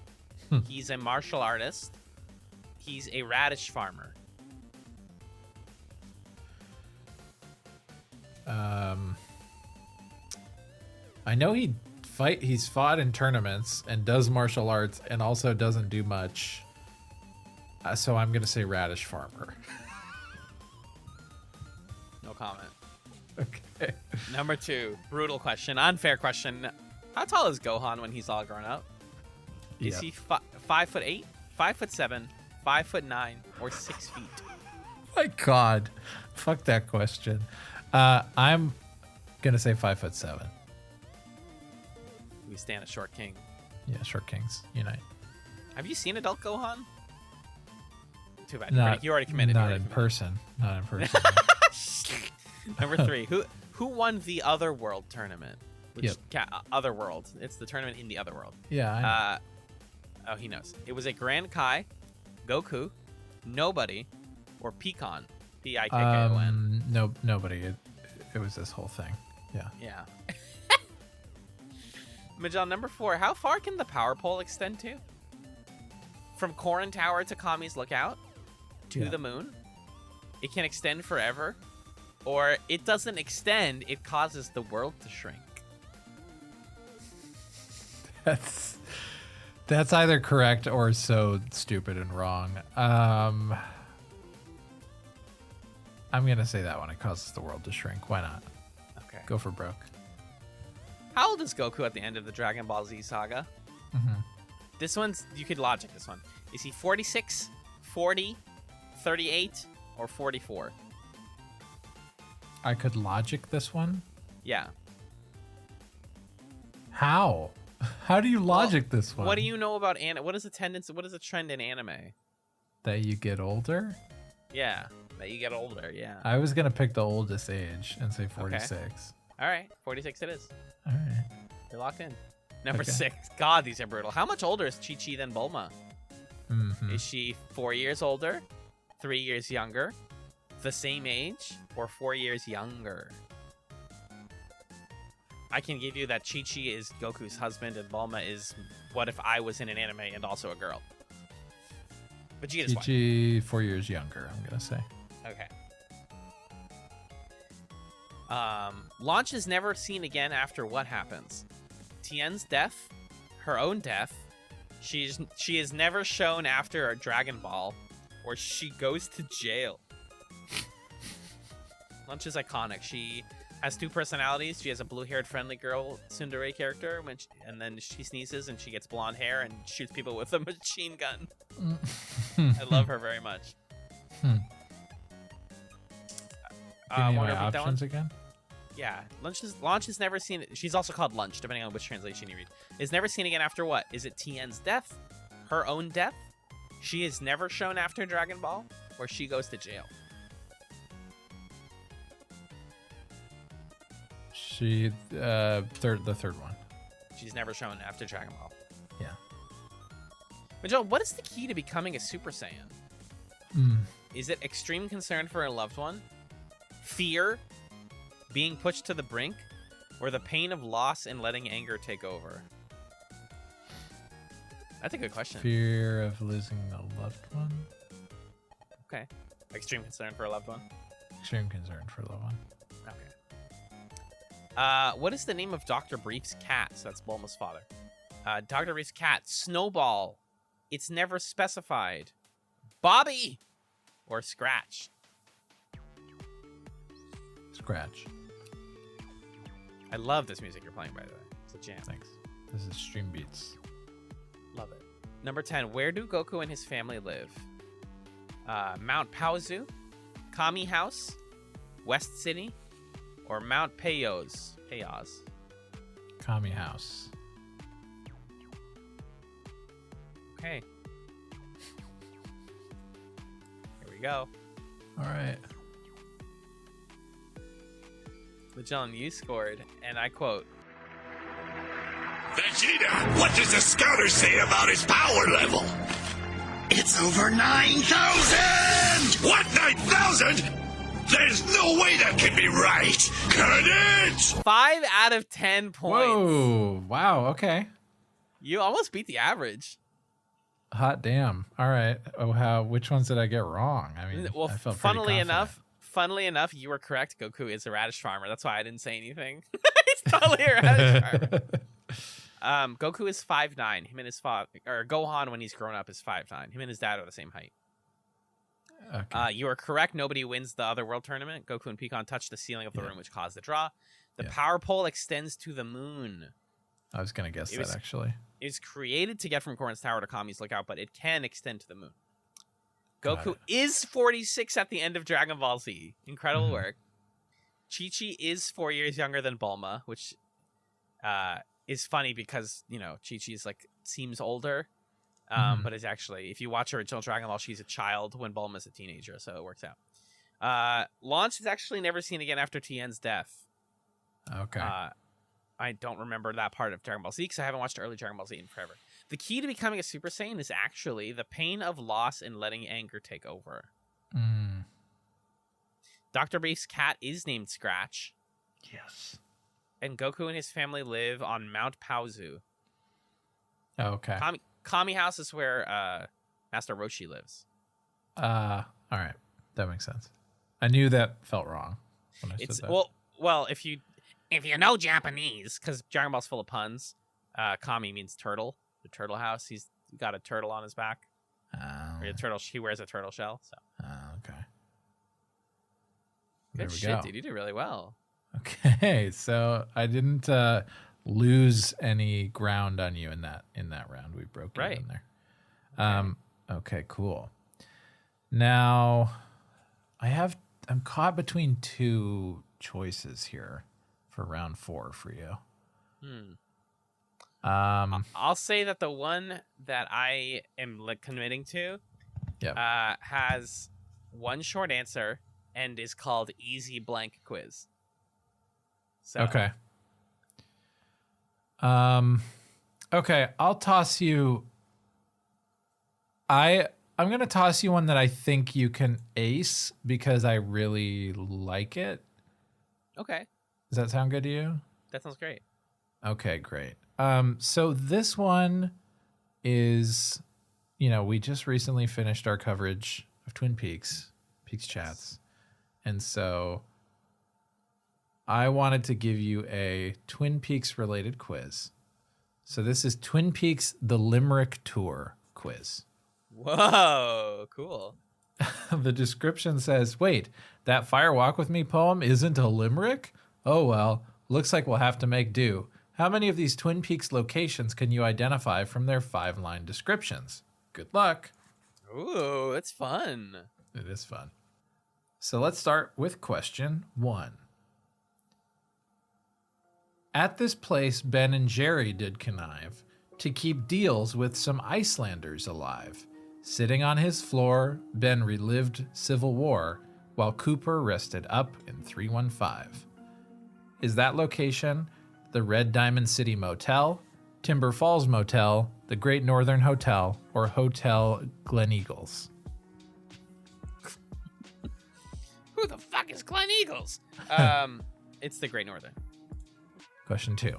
He's a martial artist. He's a radish farmer. I know he's fought in tournaments and does martial arts and also doesn't do much So I'm gonna say radish farmer. No comment. Okay. Number 2, brutal question, unfair question. How tall is Gohan when he's all grown up? Is he 5'8", 5'7", 5'9", or 6 feet? My God, fuck that question. I'm gonna say 5'7". We stand a short king. Yeah, short kings unite. Have you seen adult Gohan? Too bad. Not, You already committed. Not in person. Not in person. Number 3. Who won the Otherworld tournament? Which, Yep. Otherworld. It's the tournament in the Otherworld. Yeah. I know. Oh, he knows. It was a Grand Kai, Goku, Nobody, or Peakon. P-I-K-K-O-N. No, nobody. It was this whole thing. Yeah. Yeah. Magellan, number 4. How far can the power pole extend to? From Korin Tower to Kami's Lookout? To the moon? It can extend forever? Or it doesn't extend, it causes the world to shrink? That's either correct or so stupid and wrong. I'm gonna say that one. It causes the world to shrink. Why not? Okay. Go for broke. How old is Goku at the end of the Dragon Ball Z saga? Mm-hmm. This one's, you could logic this one. Is he 46, 40, 38, or 44? I could logic this one. Yeah. How? How do you logic this one? What do you know about what is the tendency? What is the trend in anime? That you get older? Yeah, that you get older. Yeah. I was gonna pick the oldest age and say 46. Okay. All right, 46 it is. All right. You're locked in. Number Okay. 6. God, these are brutal. How much older is Chi-Chi than Bulma? Mm-hmm. Is she 4 years older, 3 years younger, the same age, or 4 years younger? I can give you that Chi-Chi is Goku's husband and Bulma is what if I was in an anime and also a girl. But you get his wife. Chi-Chi 4 years younger, I'm gonna say. Okay. Launch is never seen again after what happens? Tien's death, her own death, she is never shown after a Dragon Ball, or she goes to jail. Launch is iconic. She has 2 personalities. She has a blue-haired friendly girl tsundere character, and then she sneezes and she gets blonde hair and shoots people with a machine gun. I love her very much. Give me wanna my repeat that options one? again. Yeah, Launch is never seen. She's also called Lunch, depending on which translation you read. Is never seen again after what? Is it Tien's death? Her own death? She is never shown after Dragon Ball? Or she goes to jail? She the third one. She's never shown after Dragon Ball. Yeah. But Joe, what is the key to becoming a Super Saiyan? Mm. Is it extreme concern for a loved one? Fear? Being pushed to the brink? Or the pain of loss and letting anger take over? That's a good question. Fear of losing a loved one. Okay. Extreme concern for a loved one? Extreme concern for a loved one. Okay. What is the name of Dr. Brief's cat? So that's Bulma's father. Dr. Brief's cat. Snowball. It's never specified. Bobby! Or Scratch? Scratch. I love this music you're playing, by the way. It's a jam. Thanks. This is StreamBeats. Love it. Number 10. Where do Goku and his family live? Mount Paozu, Kami House, West City, or Mount Payos? Kami House. Okay. Here we go. All right. Magellan, you scored, and I quote, Vegeta, what does the scouter say about his power level? It's over 9,000! What, 9,000? There's no way that can be right! Can it? 5 out of 10 points. Whoa! Wow. Okay. You almost beat the average. Hot damn. All right. Oh, which ones did I get wrong? I mean, Well, I felt funnily pretty confident. enough, you were correct. Goku is a radish farmer. That's why I didn't say anything. He's totally a radish farmer. Goku is 5'9". Him and his father, or Gohan when he's grown up, is 5'9". Him and his dad are the same height. Okay. You are correct. Nobody wins the Otherworld tournament. Goku and Pikkon touch the ceiling of the room, which caused the draw. The power pole extends to the moon. I was going to guess that, actually. It was created to get from Korin's Tower to Kami's Lookout, but it can extend to the moon. Goku is 46 at the end of Dragon Ball Z. Incredible work. Chi-Chi is 4 years younger than Bulma, which is funny because, Chi-Chi is seems older. But it's actually, if you watch original Dragon Ball, she's a child when Bulma's a teenager, so it works out. Launch is actually never seen again after Tien's death. Okay. I don't remember that part of Dragon Ball Z because I haven't watched early Dragon Ball Z in forever. The key to becoming a Super Saiyan is actually the pain of loss and letting anger take over. Dr. Brief's cat is named Scratch. Yes. And Goku and his family live on Mount Paozu. Okay. Kami House is where Master Roshi lives. All right. That makes sense. I knew that felt wrong when I said that. Well, if you know Japanese, because Dragon Ball's full of puns, Kami means turtle. The turtle house. He's got a turtle on his back. Or a turtle. He wears a turtle shell. So. Okay. Good shit, dude. You did really well. Okay, so I didn't lose any ground on you in that round. We broke it in there. Okay, cool. Now I'm caught between two choices here for round 4 for you. I'll say that the one that I am committing to has one short answer and is called Easy Blank Quiz. So. Okay. Okay, I'll toss you. I'm gonna toss you one that I think you can ace because I really like it. Okay. Does that sound good to you? That sounds great. Okay, great. So this one is, we just recently finished our coverage of Twin Peaks Chats. And so I wanted to give you a Twin Peaks related quiz. So this is Twin Peaks The Limerick Tour quiz. Whoa, cool. The description says, wait, that Fire Walk With Me poem isn't a limerick? Oh, well, looks like we'll have to make do. How many of these Twin Peaks locations can you identify from their 5-line descriptions? Good luck. Ooh, that's fun. It is fun. So let's start with question 1. At this place, Ben and Jerry did connive to keep deals with some Icelanders alive. Sitting on his floor, Ben relived Civil War while Cooper rested up in 315. Is that location the Red Diamond City Motel, Timber Falls Motel, the Great Northern Hotel, or Hotel Glen Eagles? Who the fuck is Glen Eagles? It's the Great Northern. Question 2.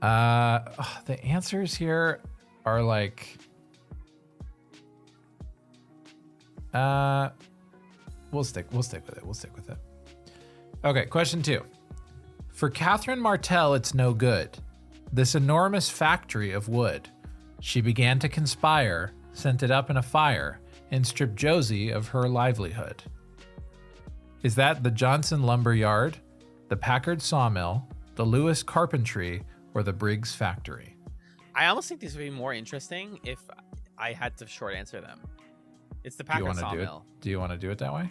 The answers here are we'll stick with it. Okay, question 2. For Catherine Martell, it's no good. This enormous factory of wood. She began to conspire, sent it up in a fire, and stripped Josie of her livelihood. Is that the Johnson Lumber Yard, the Packard Sawmill, the Lewis Carpentry, or the Briggs Factory? I almost think these would be more interesting if I had to short answer them. It's the Packard Sawmill. Do you want to do it that way?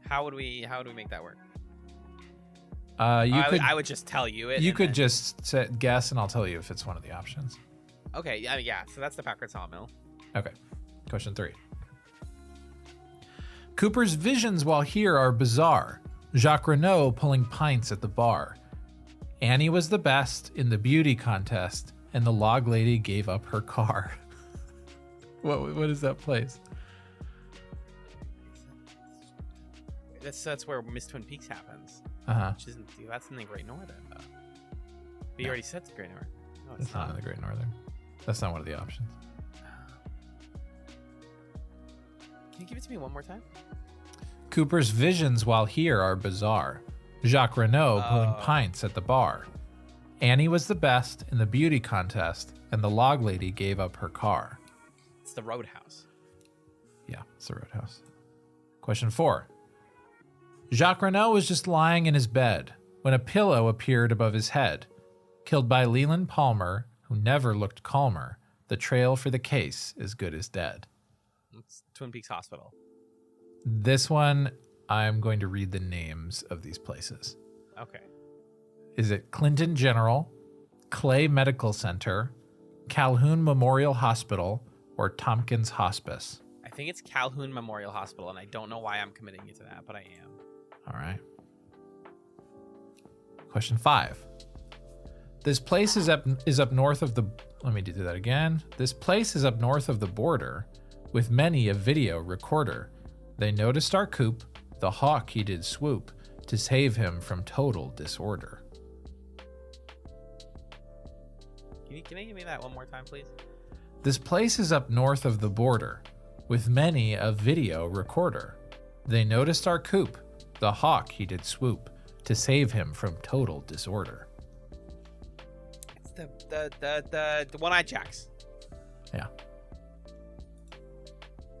How would we make that work? I would just tell you it. You could just guess, and I'll tell you if it's one of the options. Okay, yeah. So that's the Packard Sawmill. Okay. Question 3. Cooper's visions while here are bizarre. Jacques Renault pulling pints at the bar. Annie was the best in the beauty contest, and the log lady gave up her car. What is that place? That's where Miss Twin Peaks happens. Which isn't, that's in the Great Northern, though. But you already said it's Great Northern. No, it's not in the Great Northern. That's not one of the options. Can you give it to me one more time? Cooper's visions while here are bizarre. Jacques Renault pulling pints at the bar. Annie was the best in the beauty contest, and the log lady gave up her car. It's the Roadhouse. Yeah, it's the Roadhouse. Question 4. Jacques Renault was just lying in his bed when a pillow appeared above his head. Killed by Leland Palmer, who never looked calmer. The trail for the case is good as dead. It's Twin Peaks Hospital. This one, I'm going to read the names of these places. Okay. Is it Clinton General, Clay Medical Center, Calhoun Memorial Hospital, or Tompkins Hospice? I think it's Calhoun Memorial Hospital, and I don't know why I'm committing you to that, but I am. All right. Question 5. This place is up north of the... Let me do that again. This place is up north of the border, with many a video recorder. They noticed our coop, the hawk he did swoop, to save him from total disorder. Can you give me that one more time, please? This place is up north of the border, with many a video recorder. They noticed our coop, the hawk he did swoop, to save him from total disorder. It's the One-Eyed Jacks. Yeah.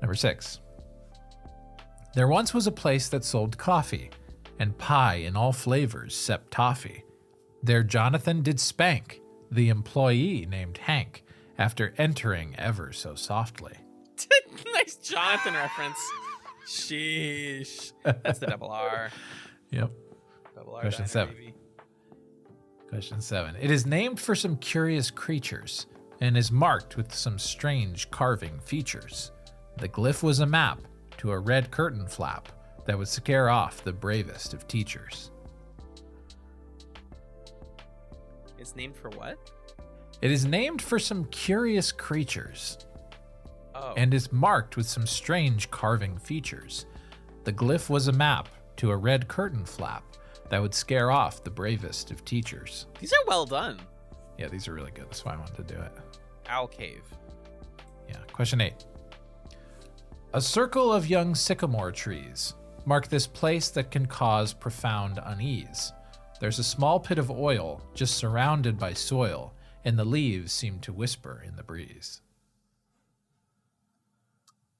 Number 6. There once was a place that sold coffee and pie in all flavors except toffee. There Jonathan did spank the employee named Hank after entering ever so softly. Nice Jonathan reference. Sheesh. That's the double R. Yep. Double R. Question diner, 7. baby. Question 7. It is named for some curious creatures and is marked with some strange carving features. The glyph was a map to a red curtain flap that would scare off the bravest of teachers. It's named for what? It is named for some curious creatures Oh. and is marked with some strange carving features. The glyph was a map to a red curtain flap that would scare off the bravest of teachers. These are well done. Yeah, these are really good. That's why I wanted to do it. Owl Cave. Yeah. Question 8. A circle of young sycamore trees mark this place that can cause profound unease. There's a small pit of oil just surrounded by soil, and the leaves seem to whisper in the breeze.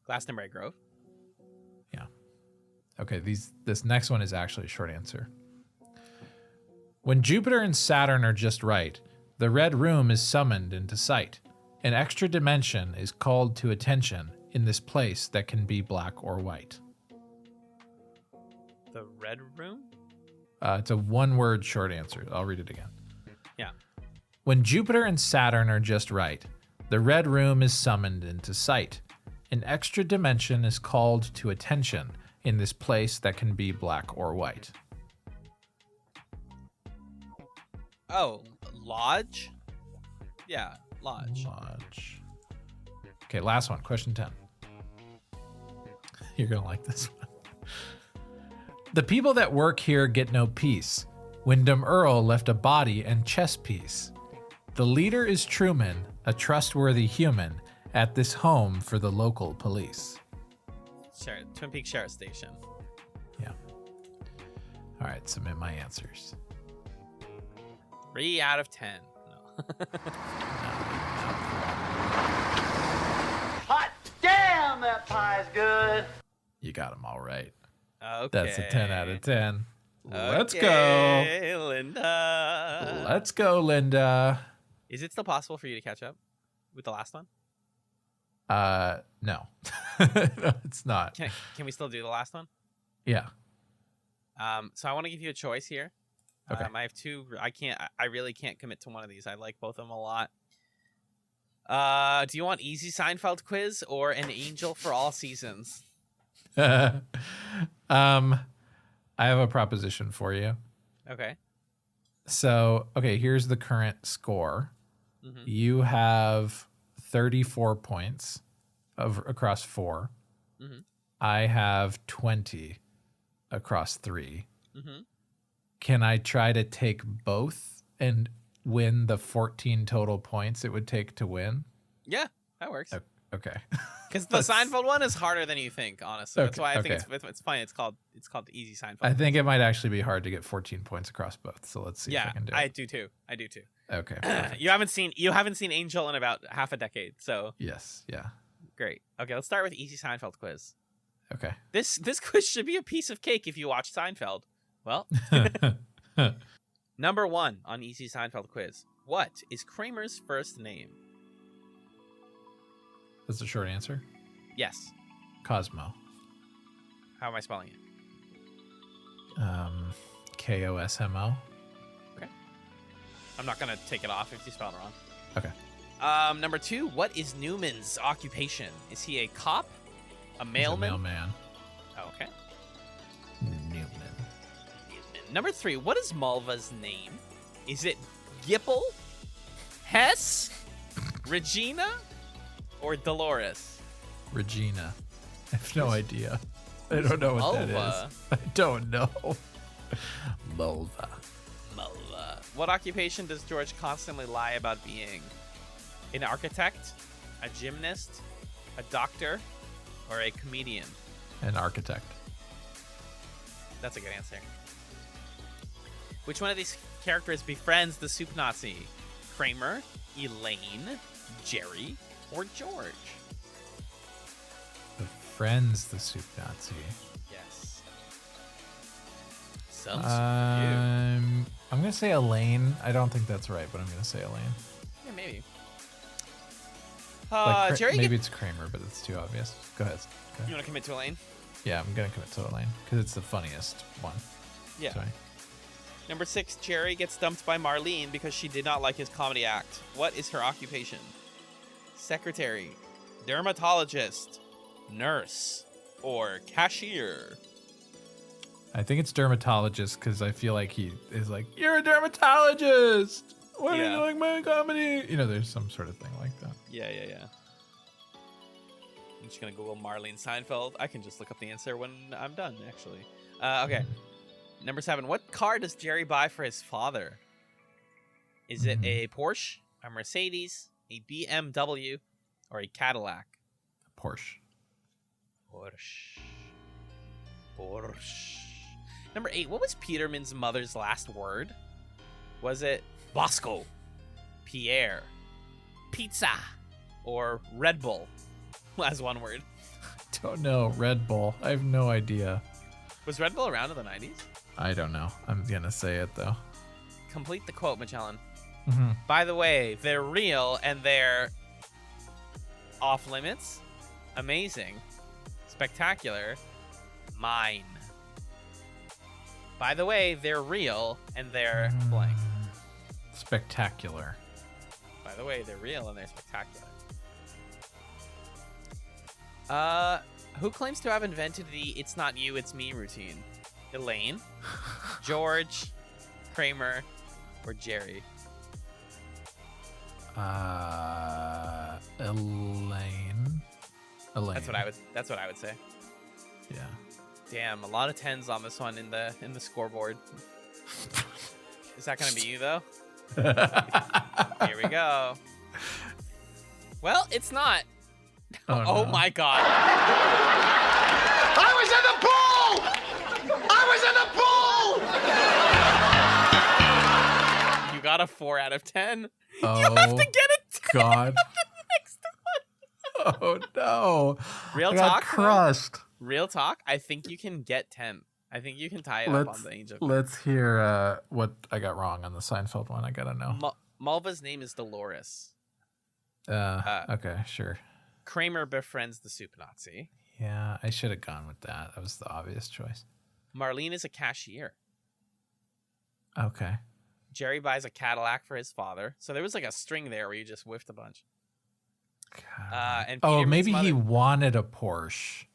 Glastonbury Grove. Yeah. Okay, this next one is actually a short answer. When Jupiter and Saturn are just right, the red room is summoned into sight. An extra dimension is called to attention in this place that can be black or white. The Red Room? It's a one-word short answer. I'll read it again. Yeah. When Jupiter and Saturn are just right, the red room is summoned into sight. An extra dimension is called to attention in this place that can be black or white. Oh, Lodge? Yeah, Lodge. Lodge. Okay, last one. Question 10. You're going to like this one. The people that work here get no peace. Wyndham Earl left a body and chess piece. The leader is Truman, a trustworthy human, at this home for the local police. Twin Peaks Sheriff Station. Yeah. All right, submit my answers. 3 out of 10. No. Hot damn, that pie's good. You got them all right. Okay. That's a 10 out of 10. Let's Okay, go. Linda. Let's go, Linda. Is it still possible for you to catch up with the last one? No. No, it's not. Can we still do the last one? Yeah. So I want to give you a choice here. Okay. I have two. I really can't commit to one of these. I like both of them a lot. Do you want easy Seinfeld quiz or an Angel for All Seasons? I have a proposition for you. Okay. So, here's the current score. Mm-hmm. You have 34 points across 4. Mm-hmm. I have 20 across 3. Mm-hmm. Can I try to take both and win the 14 total points it would take to win? Yeah, that works. Okay. Because the Seinfeld one is harder than you think, honestly. That's why I think okay. it's funny. It's called Easy Seinfeld. I think it might actually be hard to get 14 points across both. So let's see if I can do it. I do too. I do too. Okay. You haven't seen Angel in about half a decade, so yes, yeah. Great. Okay, let's start with easy Seinfeld quiz. Okay. This quiz should be a piece of cake if you watch Seinfeld. Well, number 1 on easy Seinfeld quiz. What is Kramer's first name? That's a short answer. Yes. Cosmo. How am I spelling it? Kosmo. Okay. I'm not going to take it off if you spell it wrong. Okay. Number 2, what is Newman's occupation? Is he a cop? A mailman? He's a mailman. Okay. Newman. Number 3, what is Malva's name? Is it Gipple, Hess, Regina, or Dolores? Regina. I have no idea. I don't know what that Malva? is. I don't know. Malva. Malva. What occupation does George constantly lie about being? An architect, a gymnast, a doctor, or a comedian? An architect. That's a good answer. Which one of these characters befriends the soup Nazi? Kramer, Elaine, Jerry, or George? Friends, the soup Nazi. Yes. Some I'm gonna say Elaine. I don't think that's right, but I'm gonna say Elaine. Yeah, maybe. Like, Jerry. maybe it's Kramer, but it's too obvious. Go ahead. You want to commit to Elaine? Yeah, I'm gonna commit to Elaine because it's the funniest one. Yeah. Sorry. Number 6, Jerry gets dumped by Marlene because she did not like his comedy act. What is her occupation? Secretary, dermatologist, nurse, or cashier? I think it's dermatologist because I feel like he is like, you're a dermatologist. Why do you like my comedy? You know, there's some sort of thing like that. Yeah. I'm just going to Google Marlene Seinfeld. I can just look up the answer when I'm done, actually. Okay. Number 7, what car does Jerry buy for his father? Is it a Porsche, a Mercedes, a BMW, or a Cadillac? Porsche. Number 8, what was Peterman's mother's last word? Was it Bosco, Pierre, pizza, or Red Bull? As one word. Don't know. Red Bull. I have no idea. Was Red Bull around in the 90s? I don't know. I'm gonna say it though. Complete the quote, Magellan. Mm-hmm. By the way, they're real and they're off limits, amazing, spectacular, mine. By the way, they're real and they're blank. Spectacular. By the way, they're real and they're spectacular. Who claims to have invented the "it's not you, it's me" routine? Elaine, George, Kramer, or Jerry? Elaine. That's what I would say. Yeah. Damn, a lot of 10s on this one in the scoreboard. Is that gonna be you though? Here we go. Well, it's not. Oh no. My god. I was in the pool! I was in the pool! You got a 4 out of 10. Oh, you have to get it. God. Next one. Oh no. Real I talk. got crushed. Real talk. I think you can get 10. I think you can tie it up on the Angel. Let's hear what I got wrong on the Seinfeld one. I gotta know. Malva's name is Dolores. Okay, sure. Kramer befriends the soup Nazi. Yeah, I should have gone with that. That was the obvious choice. Marlene is a cashier. Okay. Jerry buys a Cadillac for his father. So there was like a string there where you just whiffed a bunch. And maybe he wanted a Porsche.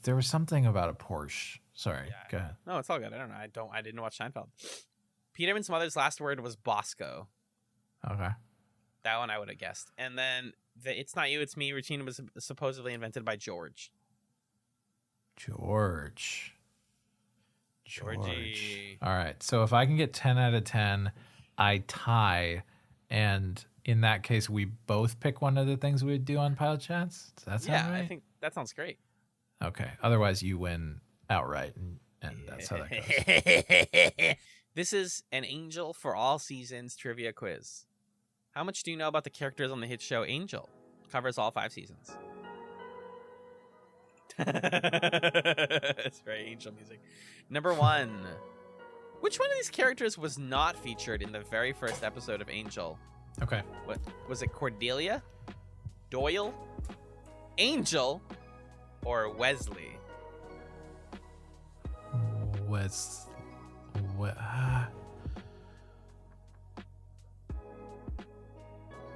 There was something about a Porsche. Sorry, go ahead. No, it's all good. I don't know. I didn't watch Seinfeld. Peterman's mother's last word was Bosco. Okay. That one I would have guessed. And then the "it's not you, it's me" routine was supposedly invented by George. Georgie. All right. So if I can get 10 out of 10, I tie. And in that case, we both pick one of the things we would do on Pilot Chats. Does that sound right? I think that sounds great. Okay. Otherwise, you win outright. And that's how that goes. This is an Angel for All Seasons trivia quiz. How much do you know about the characters on the hit show Angel? Covers all 5 seasons. It's very Angel music. Number 1. Which one of these characters was not featured in the very first episode of Angel? Okay. What was it? Cordelia, Doyle, Angel, or Wesley?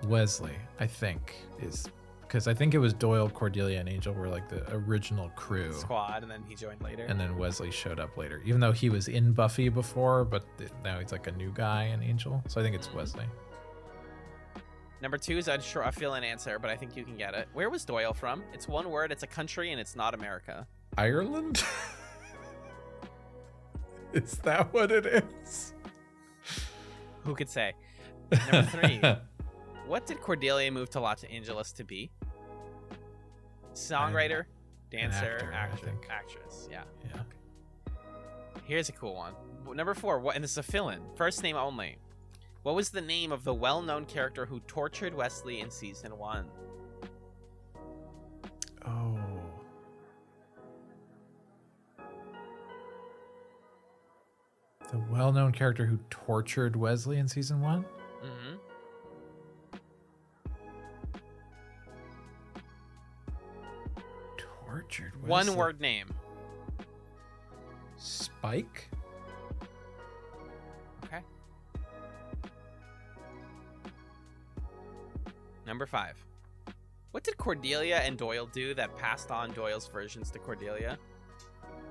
Wesley, I think, is because I think it was Doyle, Cordelia, and Angel were like the original crew squad, and then he joined later. And then Wesley showed up later, even though he was in Buffy before, but now he's like a new guy in Angel. So I think it's Wesley. Number 2 is a fill-in answer, but I think you can get it. Where was Doyle from? It's one word, it's a country, and it's not America. Ireland? Is that what it is? Who could say? Number 3. What did Cordelia move to Los Angeles to be? Songwriter, dancer, actress. Yeah. Okay. Here's a cool one. Number 4. And this is a fill-in. First name only. What was the name of the well-known character who tortured Wesley in season 1? Oh. The well-known character who tortured Wesley in season 1? Mm-hmm. Tortured Wesley. One word name. Spike? Okay. Number 5. What did Cordelia and Doyle do that passed on Doyle's visions to Cordelia?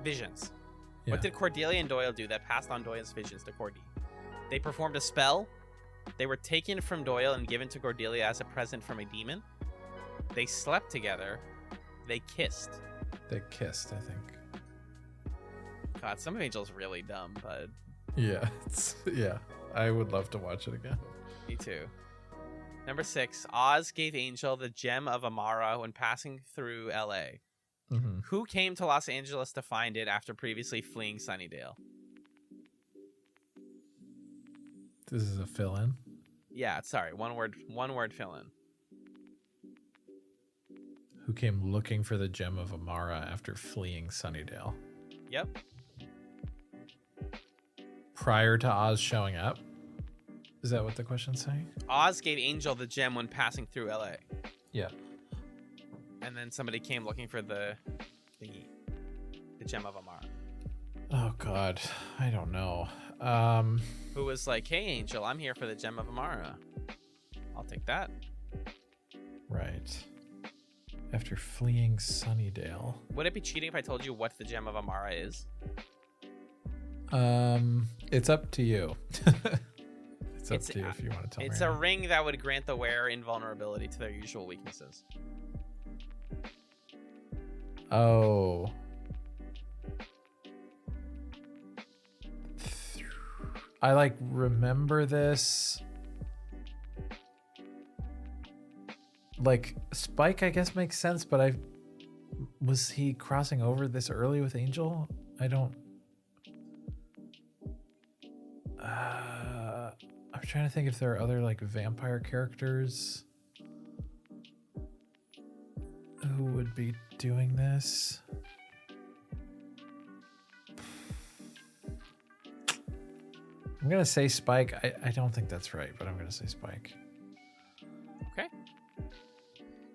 Visions. Yeah. What did Cordelia and Doyle do that passed on Doyle's visions to Cordy? They performed a spell. They were taken from Doyle and given to Cordelia as a present from a demon. They slept together. They kissed. They kissed, I think. God, some of Angel's really dumb, but... Yeah, I would love to watch it again. Me too. Number 6. Oz gave Angel the gem of Amara when passing through LA. Mm-hmm. Who came to Los Angeles to find it after previously fleeing Sunnydale? This is a fill-in? Yeah, sorry. One word fill-in. Who came looking for the gem of Amara after fleeing Sunnydale? Yep. Prior to Oz showing up? Is that what the question's saying? Oz gave Angel the gem when passing through LA. Yeah. And then somebody came looking for the thingy. The gem of Amara. Oh, God. I don't know. Who was like, hey, Angel, I'm here for the gem of Amara. I'll take that. Right. After fleeing Sunnydale. Would it be cheating if I told you what the gem of Amara is? It's up to you. It's up to you if you want to tell me. It's a ring that would grant the wearer invulnerability to their usual weaknesses. Oh. I remember this. Spike, I guess, makes sense, but was he crossing over this early with Angel? I don't. I'm trying to think if there are other vampire characters who would be doing this. I'm gonna say Spike. I don't think that's right, but I'm gonna say Spike. Okay.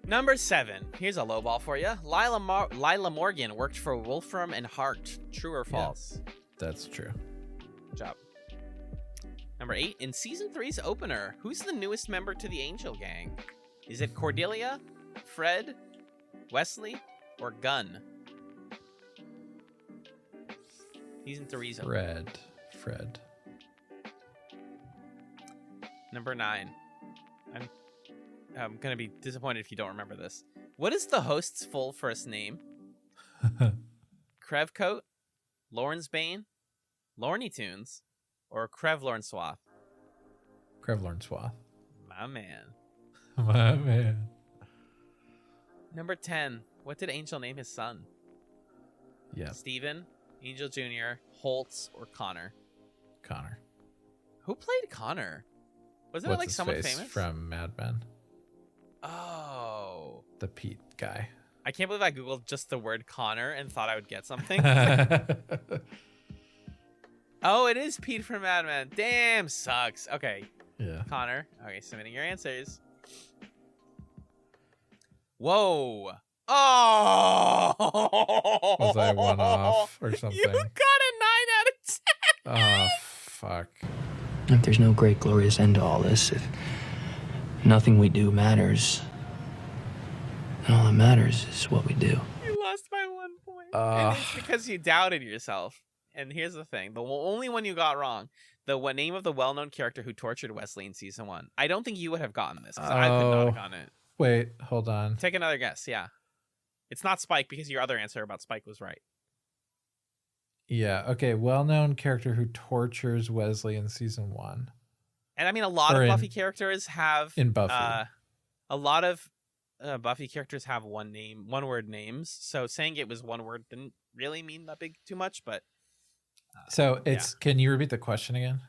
Number 7. Here's a low ball for you. Lila Morgan worked for Wolfram and Hart. True or false? Yeah, that's true. Good job. Number 8. In season 3's opener, who's the newest member to the Angel Gang? Is it Cordelia, Fred, Wesley, or Gunn? Season 3's opener. Fred. Number 9. I'm going to be disappointed if you don't remember this. What is the host's full first name? Krevcoat, Lawrence Bane, Lorny Tunes, or Krev Lornswath? Krev Lornswath. My man. My man. Number 10. What did Angel name his son? Yeah. Steven, Angel Jr., Holtz, or Connor? Connor. Who played Connor? Wasn't it someone famous? From Mad Men. Oh. Whoa. The Pete guy. I can't believe I Googled just the word Connor and thought I would get something. Oh, it is Pete from Mad Men. Damn, sucks. Okay. Yeah. Connor. Okay, submitting your answers. Whoa. Oh! Was I one off or something? You got a 9 out of 10. Oh, fuck. If there's no great, glorious end to all this, if nothing we do matters, then all that matters is what we do. You lost by 1 point. And it's because you doubted yourself. And here's the thing. The only one you got wrong. The name of the well-known character who tortured Wesley in season 1. I don't think you would have gotten this because I could not have gotten it. Wait, hold on. Take another guess. Yeah. It's not Spike because your other answer about Spike was right. Yeah, okay. Well-known character who tortures Wesley in season 1. And I mean, a lot of Buffy characters have... In Buffy. A lot of Buffy characters have one-word names. So saying it was one word didn't really mean that too much, but... So it's... Yeah. Can you repeat the question again?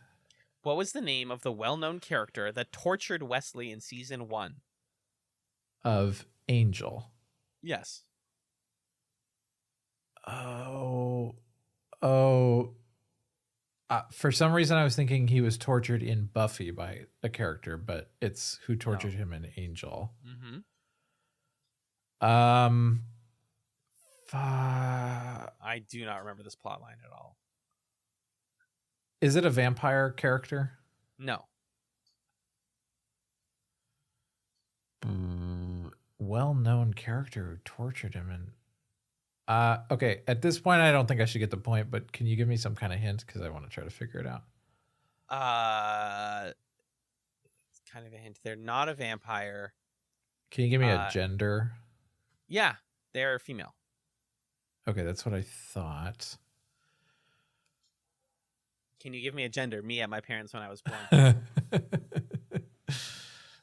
What was the name of the well-known character that tortured Wesley in season 1? Of Angel. Yes. For some reason I was thinking he was tortured in Buffy by a character, but it's who tortured him in Angel. Mm-hmm. I do not remember this plot line at all. Is it a vampire character? No. Well-known character who tortured him in... okay, at this point, I don't think I should get the point, but can you give me some kind of hint? Because I want to try to figure it out. It's kind of a hint. They're not a vampire. Can you give me a gender? Yeah, they're female. Okay, that's what I thought. Can you give me a gender? Me at my parents when I was born.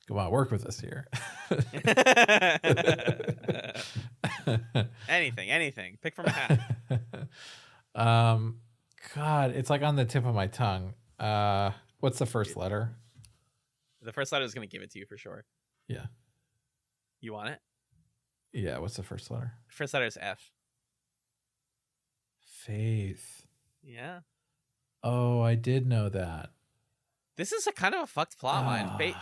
Come on, work with us here. Anything. Pick from a hat. God, it's like on the tip of my tongue. What's the first letter? The first letter is going to give it to you for sure. Yeah. You want it? Yeah, what's the first letter? First letter is F. Faith. Yeah. Oh, I did know that. This is a kind of a fucked plot line.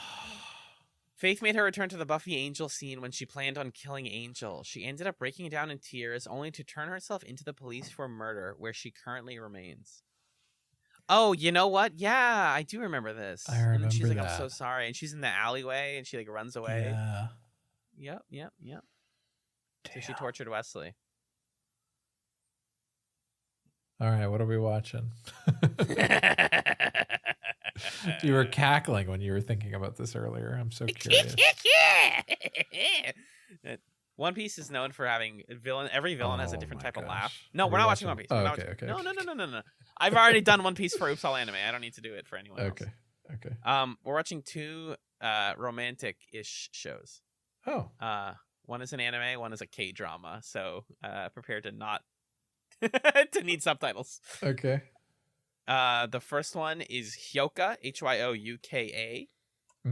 Faith made her return to the Buffy Angel scene when she planned on killing Angel. She ended up breaking down in tears, only to turn herself into the police for murder, where she currently remains. Oh, you know what? Yeah, I do remember this. I remember and then she's like, that. I'm so sorry. And she's in the alleyway, and she like runs away. Yeah. Yep. So she tortured Wesley. All right, what are we watching? You were cackling when you were thinking about this earlier. I'm so curious. One Piece is known for having villain. Every villain has a different type of laugh. No, Are we're we not watching watching- One Piece. Oh, okay. No. I've already done One Piece for Oops All Anime. I don't need to do it for anyone else. Okay. We're watching 2 romantic-ish shows. Oh. One is an anime, one is a K-drama. So prepare to not to need subtitles. Okay. The first one is Hyouka, Hyouka,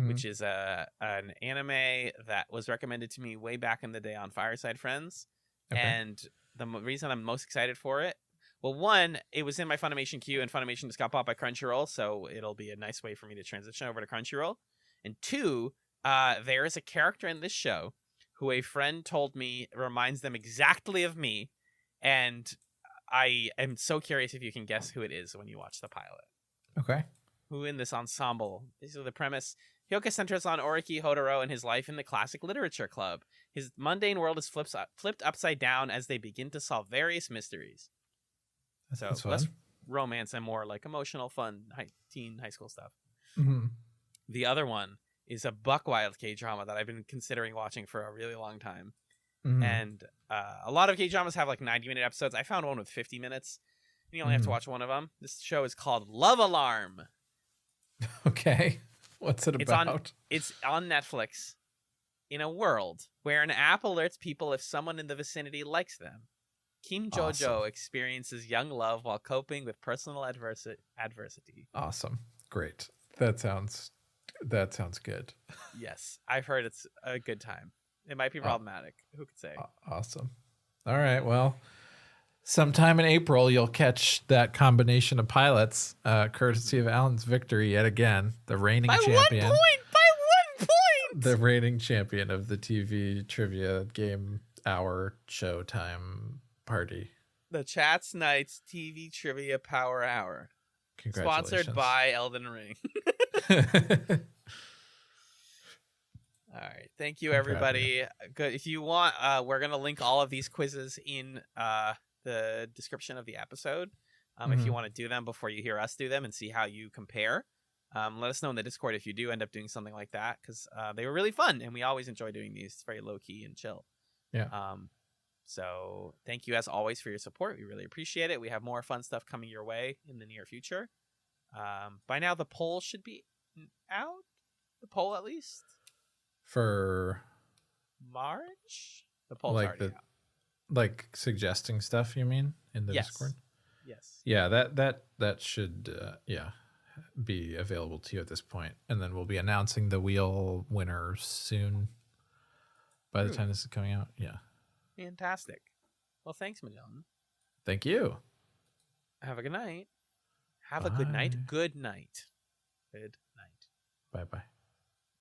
which is an anime that was recommended to me way back in the day on Fireside Friends. Okay. And the reason I'm most excited for it, well, one, it was in my Funimation queue, and Funimation just got bought by Crunchyroll, so it'll be a nice way for me to transition over to Crunchyroll. And 2, there is a character in this show who a friend told me reminds them exactly of me, and I am so curious if you can guess who it is when you watch the pilot. Okay. Who in this ensemble? This is the premise. Hyouka centers on Oriki Hodoro and his life in the classic literature club. His mundane world is flipped upside down as they begin to solve various mysteries. That's less fun. romance and more like emotional, fun, teen high school stuff. Mm-hmm. The other one is a buck wild K-drama that I've been considering watching for a really long time. Mm-hmm. And a lot of K-dramas have like 90-minute episodes. I found one with 50 minutes. And you only have to watch one of them. This show is called Love Alarm. Okay. What's it about? It's on Netflix. In a world where an app alerts people if someone in the vicinity likes them, Kim Jojo experiences young love while coping with personal adversity. Awesome. Great. That sounds good. Yes. I've heard it's a good time. It might be problematic. Who could say? Awesome. All right. Well, sometime in April, you'll catch that combination of pilots, courtesy of Alan's victory yet again, the reigning champion. By 1 point! The reigning champion of the TV trivia game hour showtime party. The ChatzNightz TV Trivia Power Hour. Congratulations. Sponsored by Elden Ring. All right. Thank you, everybody. Good. If you want, we're going to link all of these quizzes in the description of the episode. If you want to do them before you hear us do them and see how you compare, let us know in the Discord if you do end up doing something like that, because they were really fun, and we always enjoy doing these. It's very low-key and chill. Yeah. So thank you, as always, for your support. We really appreciate it. We have more fun stuff coming your way in the near future. By now, the poll should be out. The poll, at least. For March? The poll's already out. Like suggesting stuff, you mean, in the Discord? Yes. Yeah, that should be available to you at this point. And then we'll be announcing the wheel winner soon by the time this is coming out. Yeah. Fantastic. Well, thanks, Magellan. Thank you. Have a good night. Have a good night. Good night. Good night. Bye-bye.